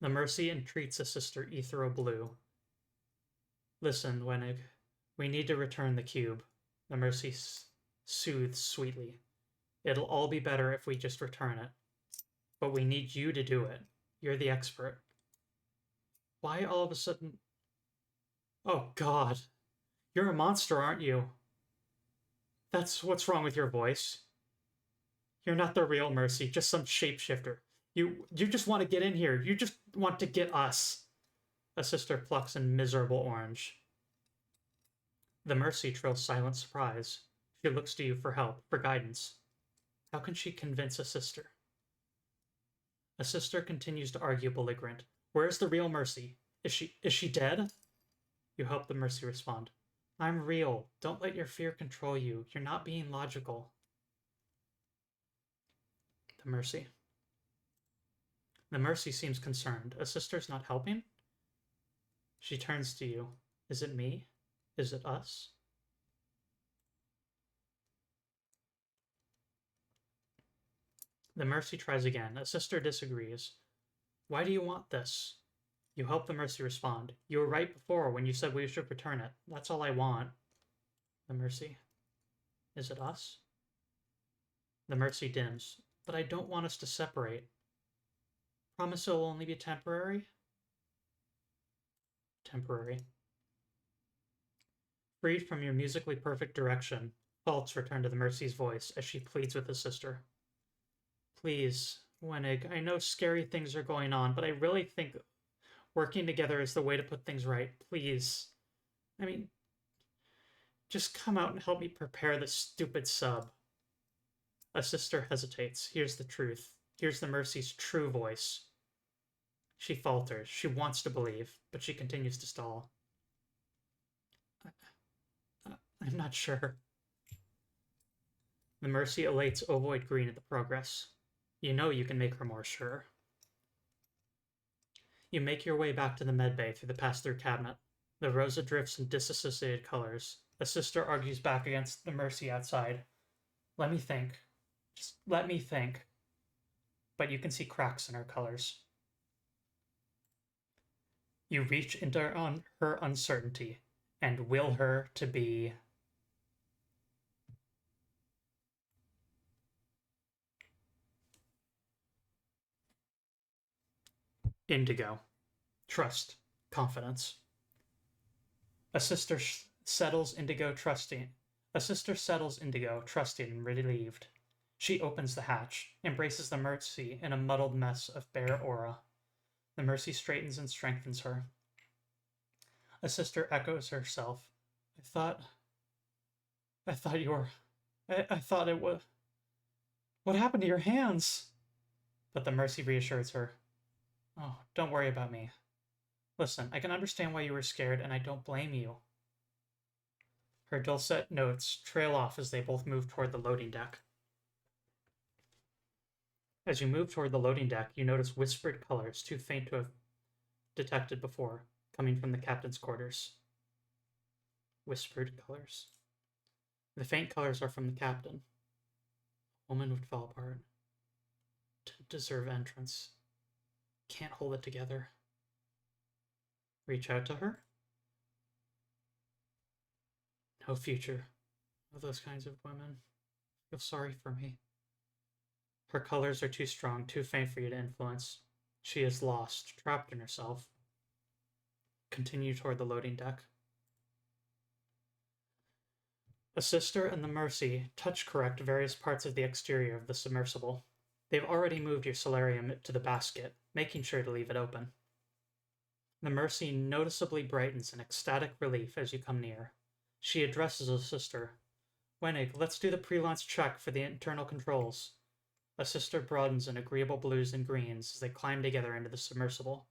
The Mercy entreats a sister Ethero Blue. Listen, Wenig. We need to return the cube. The Mercy soothes sweetly. It'll all be better if we just return it. But we need you to do it. You're the expert. Why all of a sudden... Oh, God. You're a monster, aren't you? That's what's wrong with your voice. You're not the real Mercy, just some shapeshifter. You just want to get in here. You just want to get us. A sister plucks a miserable orange. The Mercy trills silent surprise. She looks to you for help, for guidance. How can she convince a sister? A sister continues to argue belligerent. Where's the real Mercy? Is she dead? You help the Mercy respond. I'm real. Don't let your fear control you. You're not being logical. The Mercy. The Mercy seems concerned. A sister's not helping? She turns to you. Is it me? Is it us? The Mercy tries again. A sister disagrees. Why do you want this? You help the Mercy respond. You were right before when you said we should return it. That's all I want. The Mercy. Is it us? The Mercy dims. But I don't want us to separate. Promise it'll only be temporary? Temporary. Freed from your musically perfect direction, thoughts return to the Mercy's voice as she pleads with his sister. Please, Wenig, I know scary things are going on, but I really think working together is the way to put things right. Please. I mean, just come out and help me prepare this stupid sub. A sister hesitates. Here's the truth. Here's the Mercy's true voice. She falters. She wants to believe, but she continues to stall. I'm not sure. The Mercy elates ovoid green at the progress. You know you can make her more sure. You make your way back to the medbay through the pass-through cabinet. The Rosa drifts in disassociated colors. A sister argues back against the Mercy outside. Let me think. Just let me think. But you can see cracks in her colors. You reach into her uncertainty and will her to be... indigo. Trust. Confidence. A sister settles indigo, trusting. A sister settles indigo, trusting and relieved. She opens the hatch, embraces the Mercy in a muddled mess of bare aura. The Mercy straightens and strengthens her. A sister echoes herself. I thought you were... I thought it was... What happened to your hands? But the Mercy reassures her. Oh, don't worry about me. Listen, I can understand why you were scared, and I don't blame you. Her dulcet notes trail off as they both move toward the loading deck. As you move toward the loading deck, you notice whispered colors, too faint to have detected before, coming from the captain's quarters. Whispered colors. The faint colors are from the captain. A woman would fall apart. To deserve entrance. Can't hold it together. Reach out to her? No future of those kinds of women. Feel sorry for me. Her colors are too strong, too faint for you to influence. She is lost, trapped in herself. Continue toward the loading deck. A sister and the Mercy touch correct various parts of the exterior of the submersible. They've already moved your solarium to the basket, making sure to leave it open. The Mercy noticeably brightens in ecstatic relief as you come near. She addresses a sister. Wenig, let's do the pre-launch check for the internal controls. A sister broadens in agreeable blues and greens as they climb together into the submersible.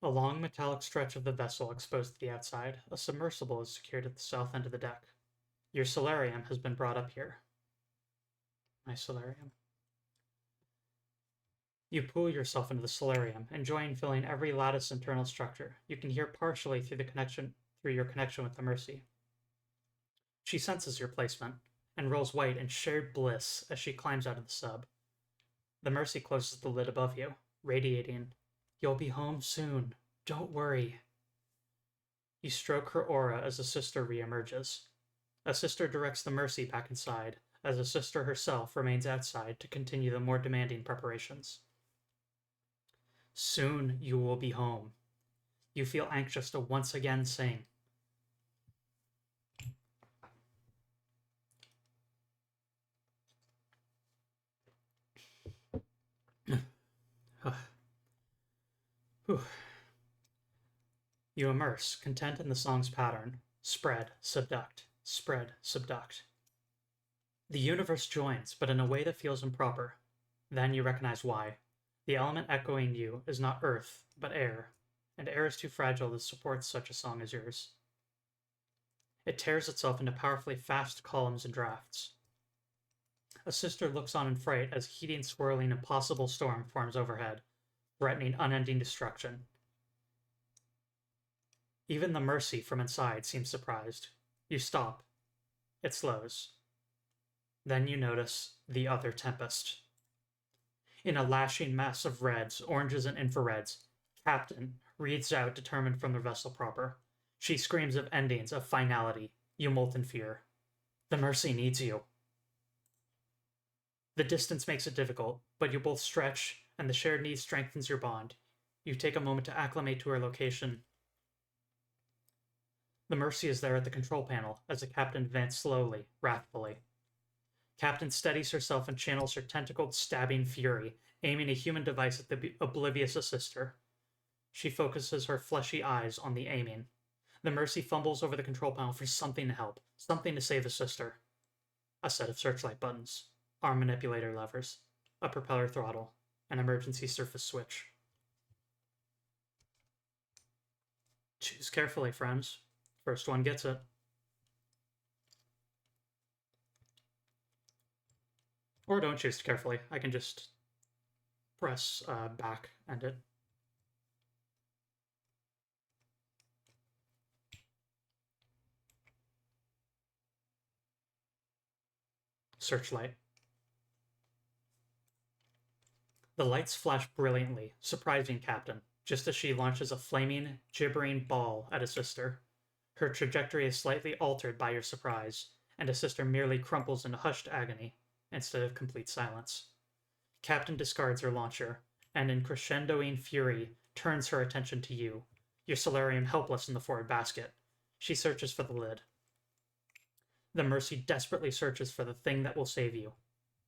A long metallic stretch of the vessel exposed to the outside, a submersible is secured at the south end of the deck. Your solarium has been brought up here. My solarium. You pull yourself into the solarium, enjoying filling every lattice internal structure. You can hear partially through your connection with the Mercy. She senses your placement and rolls white in shared bliss as she climbs out of the sub. The Mercy closes the lid above you, radiating, "You'll be home soon. Don't worry." You stroke her aura as a sister reemerges. A sister directs the Mercy back inside, as a sister herself remains outside to continue the more demanding preparations. Soon you will be home. You feel anxious to once again sing. You immerse, content in the song's pattern. Spread, subduct, spread, subduct. The universe joins, but in a way that feels improper. Then you recognize why. The element echoing you is not earth, but air, and air is too fragile to support such a song as yours. It tears itself into powerfully fast columns and drafts. A sister looks on in fright as heating, swirling, impossible storm forms overhead, threatening unending destruction. Even the Mercy from inside seems surprised. You stop. It slows. Then you notice the other Tempest. In a lashing mess of reds, oranges, and infrareds, Captain reads out, determined from the vessel proper. She screams of endings, of finality. You molt in fear. The Mercy needs you. The distance makes it difficult, but you both stretch, and the shared need strengthens your bond. You take a moment to acclimate to her location. The Mercy is there at the control panel as the captain advances slowly, wrathfully. Captain steadies herself and channels her tentacled, stabbing fury, aiming a human device at the oblivious sister. She focuses her fleshy eyes on the aiming. The Mercy fumbles over the control panel for something to help, something to save the sister. A set of searchlight buttons, arm manipulator levers, a propeller throttle, an emergency surface switch. Choose carefully, friends. First one gets it. Or don't choose carefully. I can just press back and it. Searchlight. The lights flash brilliantly, surprising Captain, just as she launches a flaming, gibbering ball at a sister. Her trajectory is slightly altered by your surprise, and a sister merely crumples into hushed agony instead of complete silence. Captain discards her launcher, and in crescendoing fury, turns her attention to you, your solarium helpless in the forward basket. She searches for the lid. The Mercy desperately searches for the thing that will save you.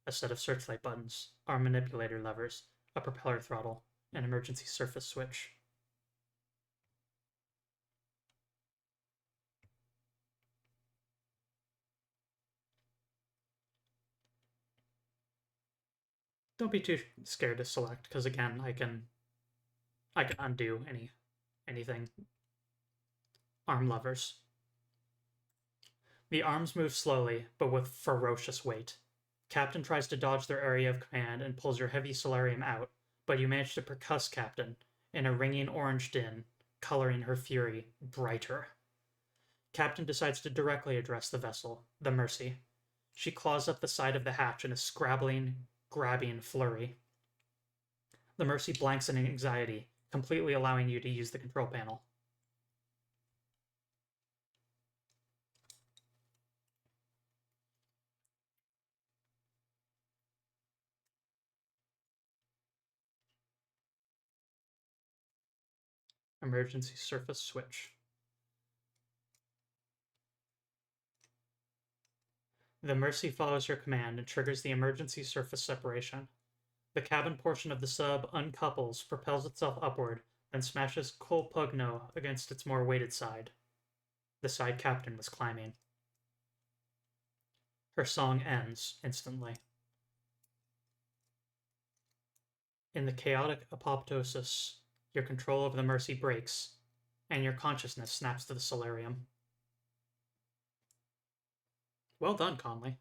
A set of searchlight buttons, arm manipulator levers, a propeller throttle, an emergency surface switch. Don't be too scared to select, because again, I can undo anything. Arm levers. The arms move slowly, but with ferocious weight. Captain tries to dodge their area of command and pulls your heavy solarium out, but you manage to percuss Captain in a ringing orange din, coloring her fury brighter. Captain decides to directly address the vessel, the Mercy. She claws up the side of the hatch in a scrabbling, grabbing flurry. The Mercy blanks in anxiety, completely allowing you to use the control panel. Emergency surface switch. The Mercy follows your command and triggers the emergency surface separation. The cabin portion of the sub uncouples, propels itself upward, then smashes Colpugno against its more weighted side. The side captain was climbing. Her song ends instantly. In the chaotic apoptosis, your control over the Mercy breaks, and your consciousness snaps to the solarium. Well done, Conley.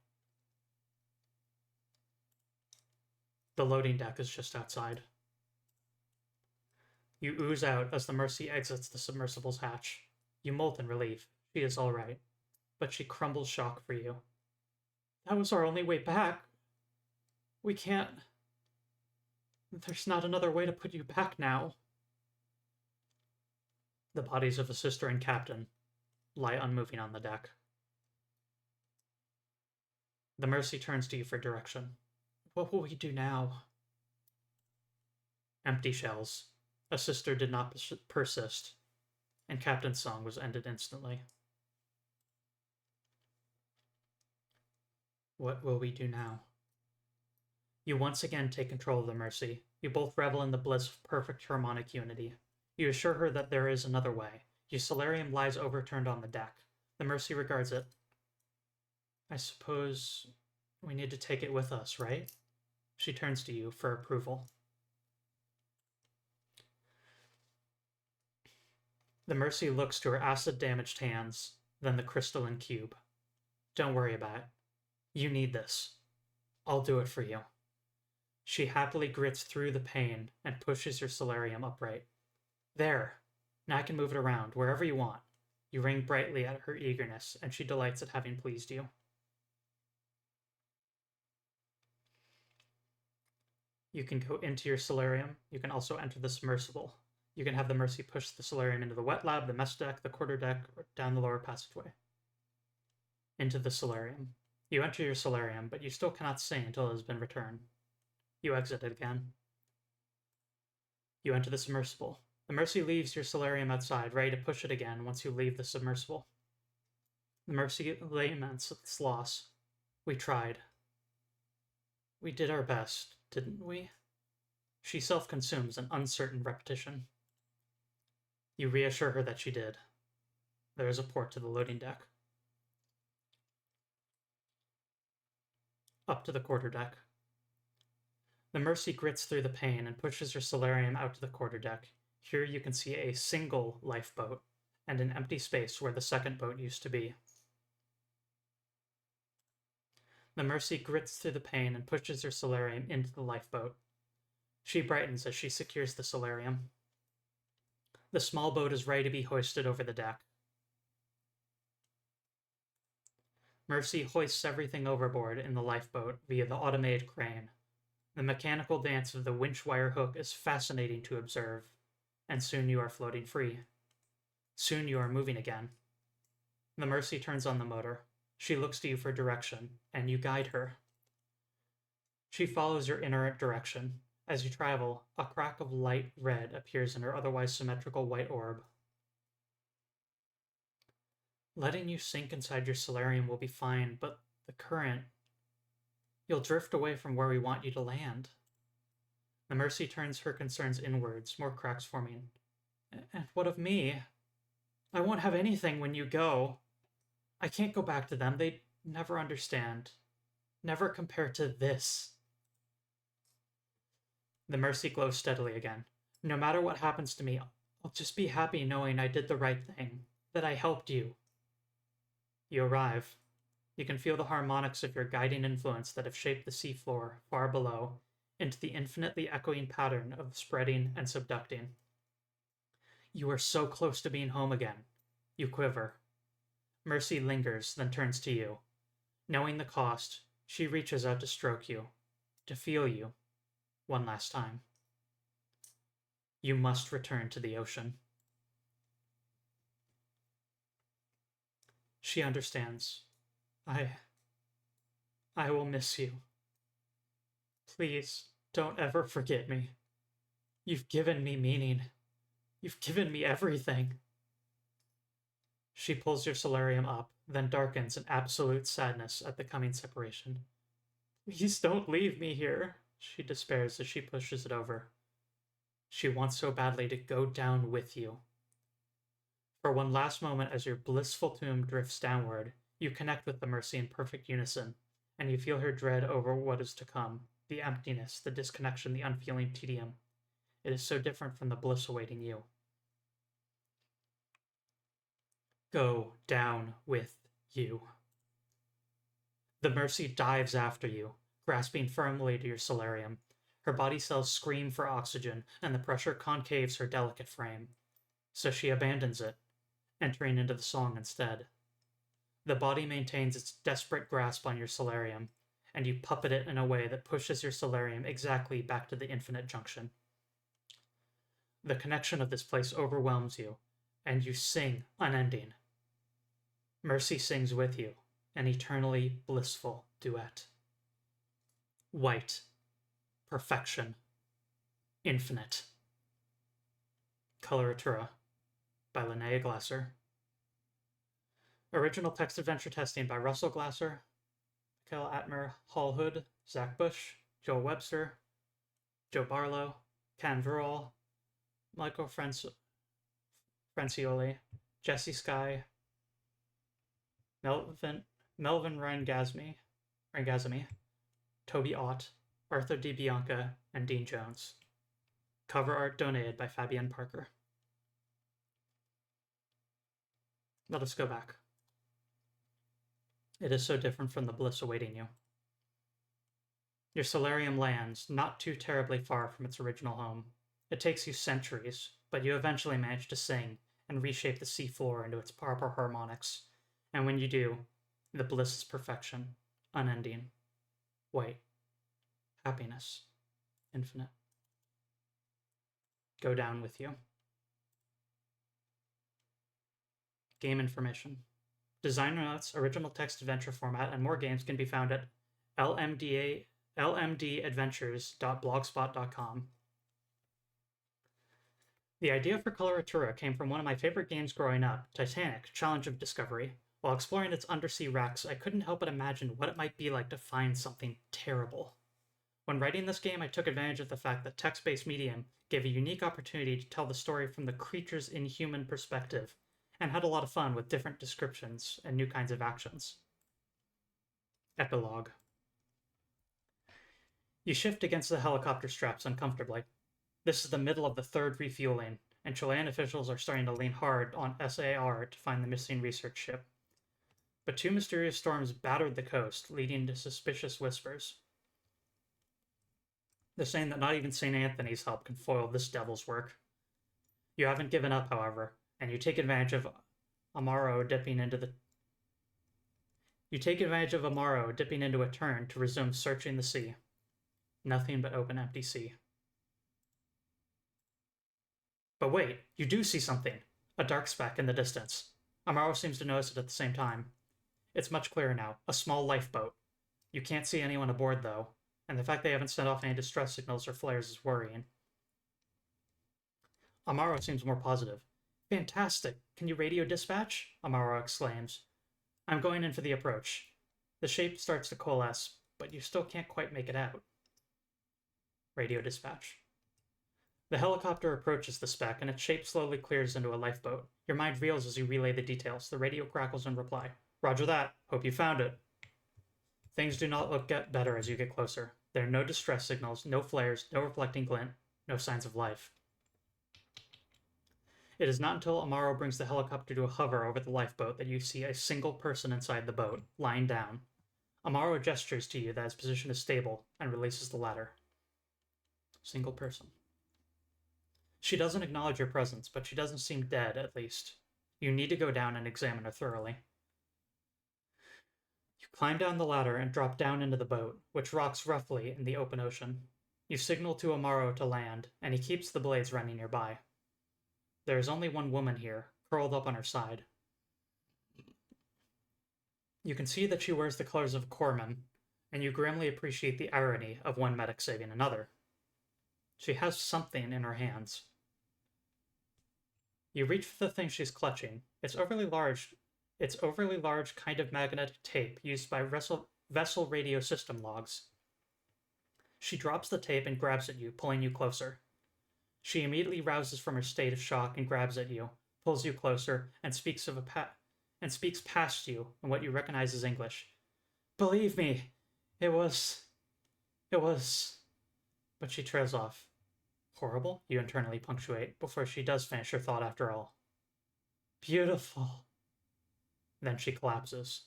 The loading deck is just outside. You ooze out as the Mercy exits the submersible's hatch. You molt in relief. She is all right. But she crumbles shock for you. That was our only way back. We can't... There's not another way to put you back now. The bodies of the sister and captain lie unmoving on the deck. The Mercy turns to you for direction. What will we do now? Empty shells. A sister did not persist, and Captain's song was ended instantly. What will we do now? You once again take control of the Mercy. You both revel in the bliss of perfect harmonic unity. You assure her that there is another way. Your solarium lies overturned on the deck. The Mercy regards it. I suppose we need to take it with us, right? She turns to you for approval. The Mercy looks to her acid-damaged hands, then the crystalline cube. Don't worry about it. You need this. I'll do it for you. She happily grits through the pain and pushes your solarium upright. There. Now I can move it around, wherever you want. You ring brightly at her eagerness, and she delights at having pleased you. You can go into your solarium. You can also enter the submersible. You can have the Mercy push the solarium into the wet lab, the mess deck, the quarterdeck, or down the lower passageway. Into the solarium. You enter your solarium, but you still cannot sing until it has been returned. You exit it again. You enter the submersible. The Mercy leaves your solarium outside, ready to push it again once you leave the submersible. The Mercy laments its loss. We tried. We did our best, didn't we? She self-consumes an uncertain repetition. You reassure her that she did. There is a port to the loading deck. Up to the quarterdeck. The Mercy grits through the pain and pushes her solarium out to the quarterdeck. Here you can see a single lifeboat and an empty space where the second boat used to be. The Mercy grits through the pain and pushes her solarium into the lifeboat. She brightens as she secures the solarium. The small boat is ready to be hoisted over the deck. Mercy hoists everything overboard in the lifeboat via the automated crane. The mechanical dance of the winch wire hook is fascinating to observe, and soon you are floating free. Soon you are moving again. The Mercy turns on the motor. She looks to you for direction, and you guide her. She follows your inerrant direction. As you travel, a crack of light red appears in her otherwise symmetrical white orb. Letting you sink inside your solarium will be fine, but the current... You'll drift away from where we want you to land. The Mercy turns her concerns inwards, more cracks forming. And what of me? I won't have anything when you go. I can't go back to them. They'd never understand. Never compare to this. The Mercy glows steadily again. No matter what happens to me, I'll just be happy knowing I did the right thing, that I helped you. You arrive. You can feel the harmonics of your guiding influence that have shaped the seafloor far below into the infinitely echoing pattern of spreading and subducting. You are so close to being home again. You quiver. Mercy lingers, then turns to you. Knowing the cost, she reaches out to stroke you, to feel you, one last time. You must return to the ocean. She understands. I will miss you. Please, don't ever forget me. You've given me meaning. You've given me everything. She pulls your solarium up, then darkens in absolute sadness at the coming separation. Please don't leave me here, she despairs as she pushes it over. She wants so badly to go down with you. For one last moment as your blissful tomb drifts downward, you connect with the Mercy in perfect unison, and you feel her dread over what is to come, the emptiness, the disconnection, the unfeeling tedium. It is so different from the bliss awaiting you. Go down with you. The Mercy dives after you, grasping firmly to your solarium. Her body cells scream for oxygen, and the pressure concaves her delicate frame. So she abandons it, entering into the song instead. The body maintains its desperate grasp on your solarium, and you puppet it in a way that pushes your solarium exactly back to the infinite junction. The connection of this place overwhelms you, and you sing unending. Mercy sings with you, an eternally blissful duet. White. Perfection. Infinite. Coloratura by Lynnea Glasser. Original text adventure testing by Russell Glasser, Michael Atmer, Hall Hood, Zach Bush, Joel Webster, Joe Barlow, Can Verall, Michael Francioli, Jesse Sky, Melvin Rangazmi, Toby Ott, Arthur DiBianca, and Dean Jones. Cover art donated by Fabian Parker. Let us go back. It is so different from the bliss awaiting you. Your solarium lands not too terribly far from its original home. It takes you centuries, but you eventually manage to sing and reshape the seafloor into its proper harmonics. And when you do, the bliss is perfection, unending, white, happiness, infinite. Go down with you. Game information. Designer notes, original text adventure format, and more games can be found at lmdadventures.blogspot.com. The idea for Coloratura came from one of my favorite games growing up, Titanic, Challenge of Discovery. While exploring its undersea wrecks, I couldn't help but imagine what it might be like to find something terrible. When writing this game, I took advantage of the fact that text-based medium gave a unique opportunity to tell the story from the creature's inhuman perspective, and had a lot of fun with different descriptions and new kinds of actions. Epilogue. You shift against the helicopter straps uncomfortably. This is the middle of the third refueling, and Chilean officials are starting to lean hard on SAR to find the missing research ship. But two mysterious storms battered the coast, leading to suspicious whispers. They're saying that not even St. Anthony's help can foil this devil's work. You haven't given up, however, and you take advantage of Amaro dipping into a turn to resume searching the sea. Nothing but open, empty sea. But wait, you do see something. A dark speck in the distance. Amaro seems to notice it at the same time. It's much clearer now. A small lifeboat. You can't see anyone aboard, though, and the fact they haven't sent off any distress signals or flares is worrying. Amaro seems more positive. Fantastic! Can you radio dispatch? Amaro exclaims. I'm going in for the approach. The shape starts to coalesce, but you still can't quite make it out. Radio dispatch. The helicopter approaches the speck, and its shape slowly clears into a lifeboat. Your mind reels as you relay the details. The radio crackles in reply. Roger that. Hope you found it. Things do not look better as you get closer. There are no distress signals, no flares, no reflecting glint, no signs of life. It is not until Amaro brings the helicopter to a hover over the lifeboat that you see a single person inside the boat, lying down. Amaro gestures to you that his position is stable and releases the ladder. Single person. She doesn't acknowledge your presence, but she doesn't seem dead, at least. You need to go down and examine her thoroughly. You climb down the ladder and drop down into the boat, which rocks roughly in the open ocean. You signal to Amaro to land, and he keeps the blades running nearby. There is only one woman here, curled up on her side. You can see that she wears the colors of Corpsman, and you grimly appreciate the irony of one medic saving another. She has something in her hands. You reach for the thing she's clutching. It's overly large kind of magnetic tape used by vessel radio system logs. She drops the tape and grabs at you, pulling you closer. She immediately rouses from her state of shock and grabs at you, pulls you closer, and speaks past you in what you recognize as English. Believe me, it was... But she trails off. Horrible, you internally punctuate, before she does finish her thought after all. Beautiful. Then she collapses.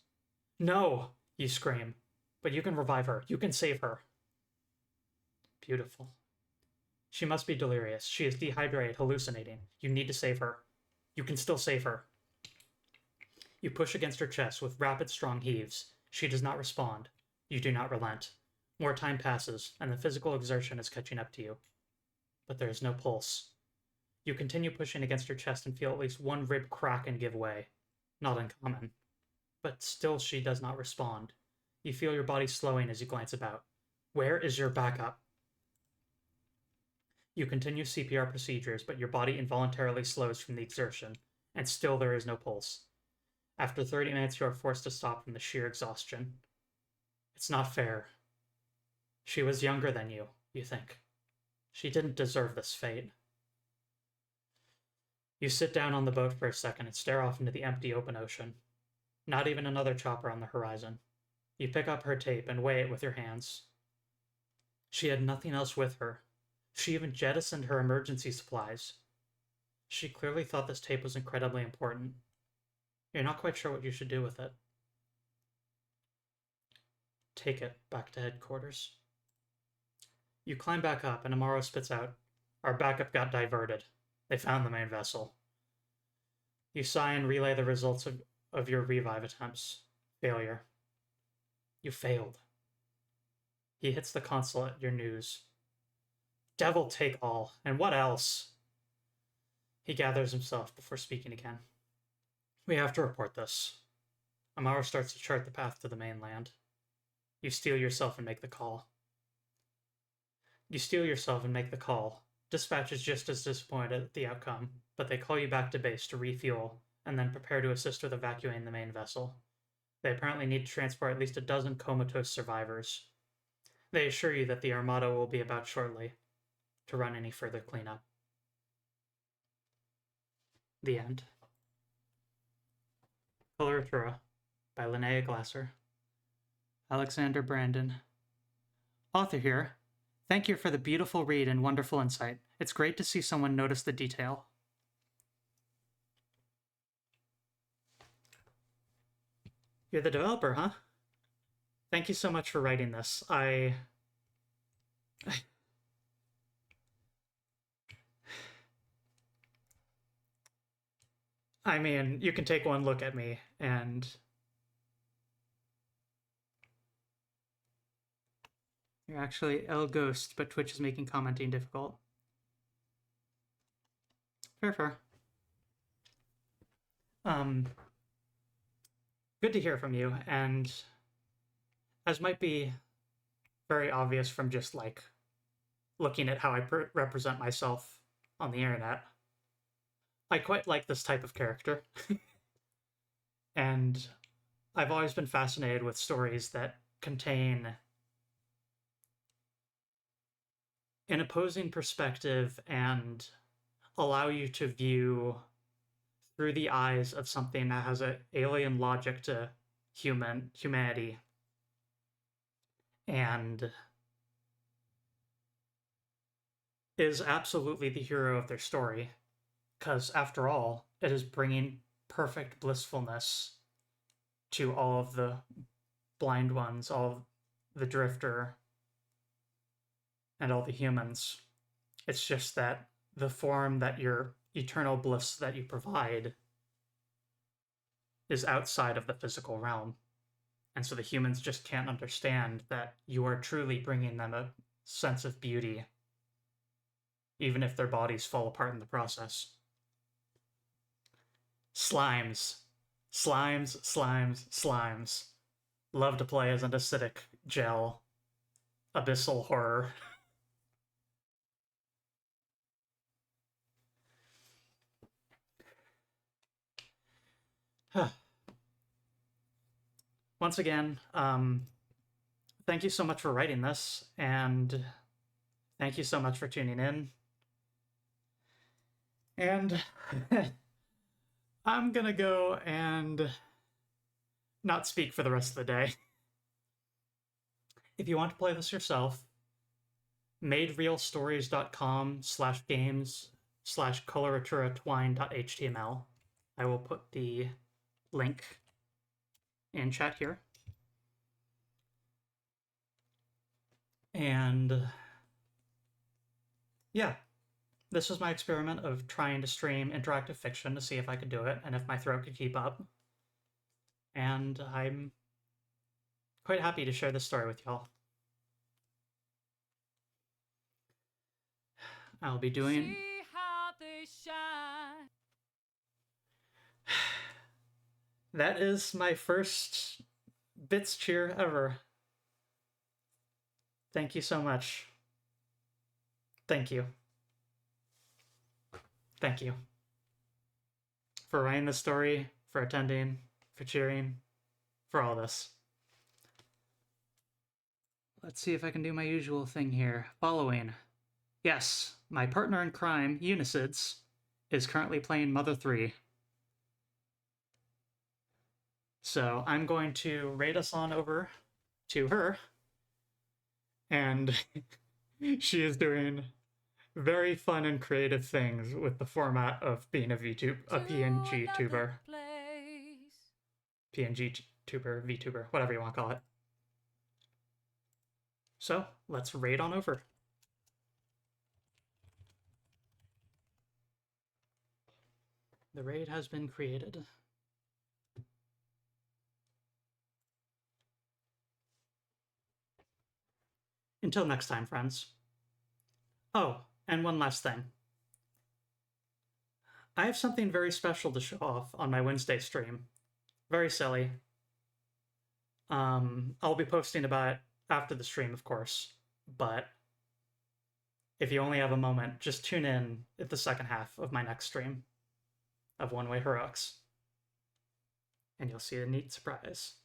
No, you scream. But you can revive her. You can save her. Beautiful. She must be delirious. She is dehydrated, hallucinating. You need to save her. You can still save her. You push against her chest with rapid, strong heaves. She does not respond. You do not relent. More time passes, and the physical exertion is catching up to you. But there is no pulse. You continue pushing against her chest and feel at least one rib crack and give way. Not uncommon. But still she does not respond. You feel your body slowing as you glance about. Where is your backup? You continue CPR procedures, but your body involuntarily slows from the exertion, and still there is no pulse. After 30 minutes, you are forced to stop from the sheer exhaustion. It's not fair. She was younger than you, you think. She didn't deserve this fate. You sit down on the boat for a second and stare off into the empty open ocean. Not even another chopper on the horizon. You pick up her tape and weigh it with your hands. She had nothing else with her. She even jettisoned her emergency supplies. She clearly thought this tape was incredibly important. You're not quite sure what you should do with it. Take it back to headquarters. You climb back up, and Amaro spits out, "Our backup got diverted. They found the main vessel." You sigh and relay the results of your revive attempts. Failure. You failed. He hits the console at your news. Devil take all, and what else? He gathers himself before speaking again. We have to report this. Amaro starts to chart the path to the mainland. You steel yourself and make the call. Dispatch is just as disappointed at the outcome, but they call you back to base to refuel and then prepare to assist with evacuating the main vessel. They apparently need to transport at least a dozen comatose survivors. They assure you that the Armada will be about shortly to run any further cleanup. The end. Coloratura by Lynnea Glasser. Alexander Brandon. Author here. Thank you for the beautiful read and wonderful insight. It's great to see someone notice the detail. You're the developer, huh? Thank you so much for writing this. I mean, you can take one look at me and you're actually El Ghost, but Twitch is making commenting difficult. Fair. Good to hear from you, and as might be very obvious from just, like, looking at how I represent myself on the internet, I quite like this type of character. And I've always been fascinated with stories that contain an opposing perspective and allow you to view through the eyes of something that has an alien logic to humanity and is absolutely the hero of their story, because after all, it is bringing perfect blissfulness to all of the blind ones, all of the drifter, and all the humans. It's just that the form that your eternal bliss that you provide is outside of the physical realm. And so the humans just can't understand that you are truly bringing them sense of beauty, even if their bodies fall apart in the process. Slimes. Slimes, slimes, slimes. Love to play as an acidic gel. Abyssal horror. Once again, thank you so much for writing this, and thank you so much for tuning in. And I'm gonna go and not speak for the rest of the day. If you want to play this yourself, maderealstories.com/games/coloratura twine.html. I will put the link in chat here. And yeah, this was my experiment of trying to stream interactive fiction to see if I could do it and if my throat could keep up. And I'm quite happy to share this story with y'all. I'll be doing... See how they shine. That is my first Bits cheer ever. Thank you so much. Thank you. Thank you. For writing the story, for attending, for cheering, for all this. Let's see if I can do my usual thing here. Following. Yes, my partner in crime, Unicids, is currently playing Mother 3. So I'm going to raid us on over to her, and she is doing very fun and creative things with the format of being a PNG tuber. PNG tuber, VTuber, whatever you want to call it. So let's raid on over. The raid has been created. Until next time, friends. Oh, and one last thing. I have something very special to show off on my Wednesday stream. Very silly. I'll be posting about it after the stream, of course, but if you only have a moment, just tune in at the second half of my next stream of One Way Heroics, and you'll see a neat surprise.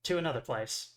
To another place.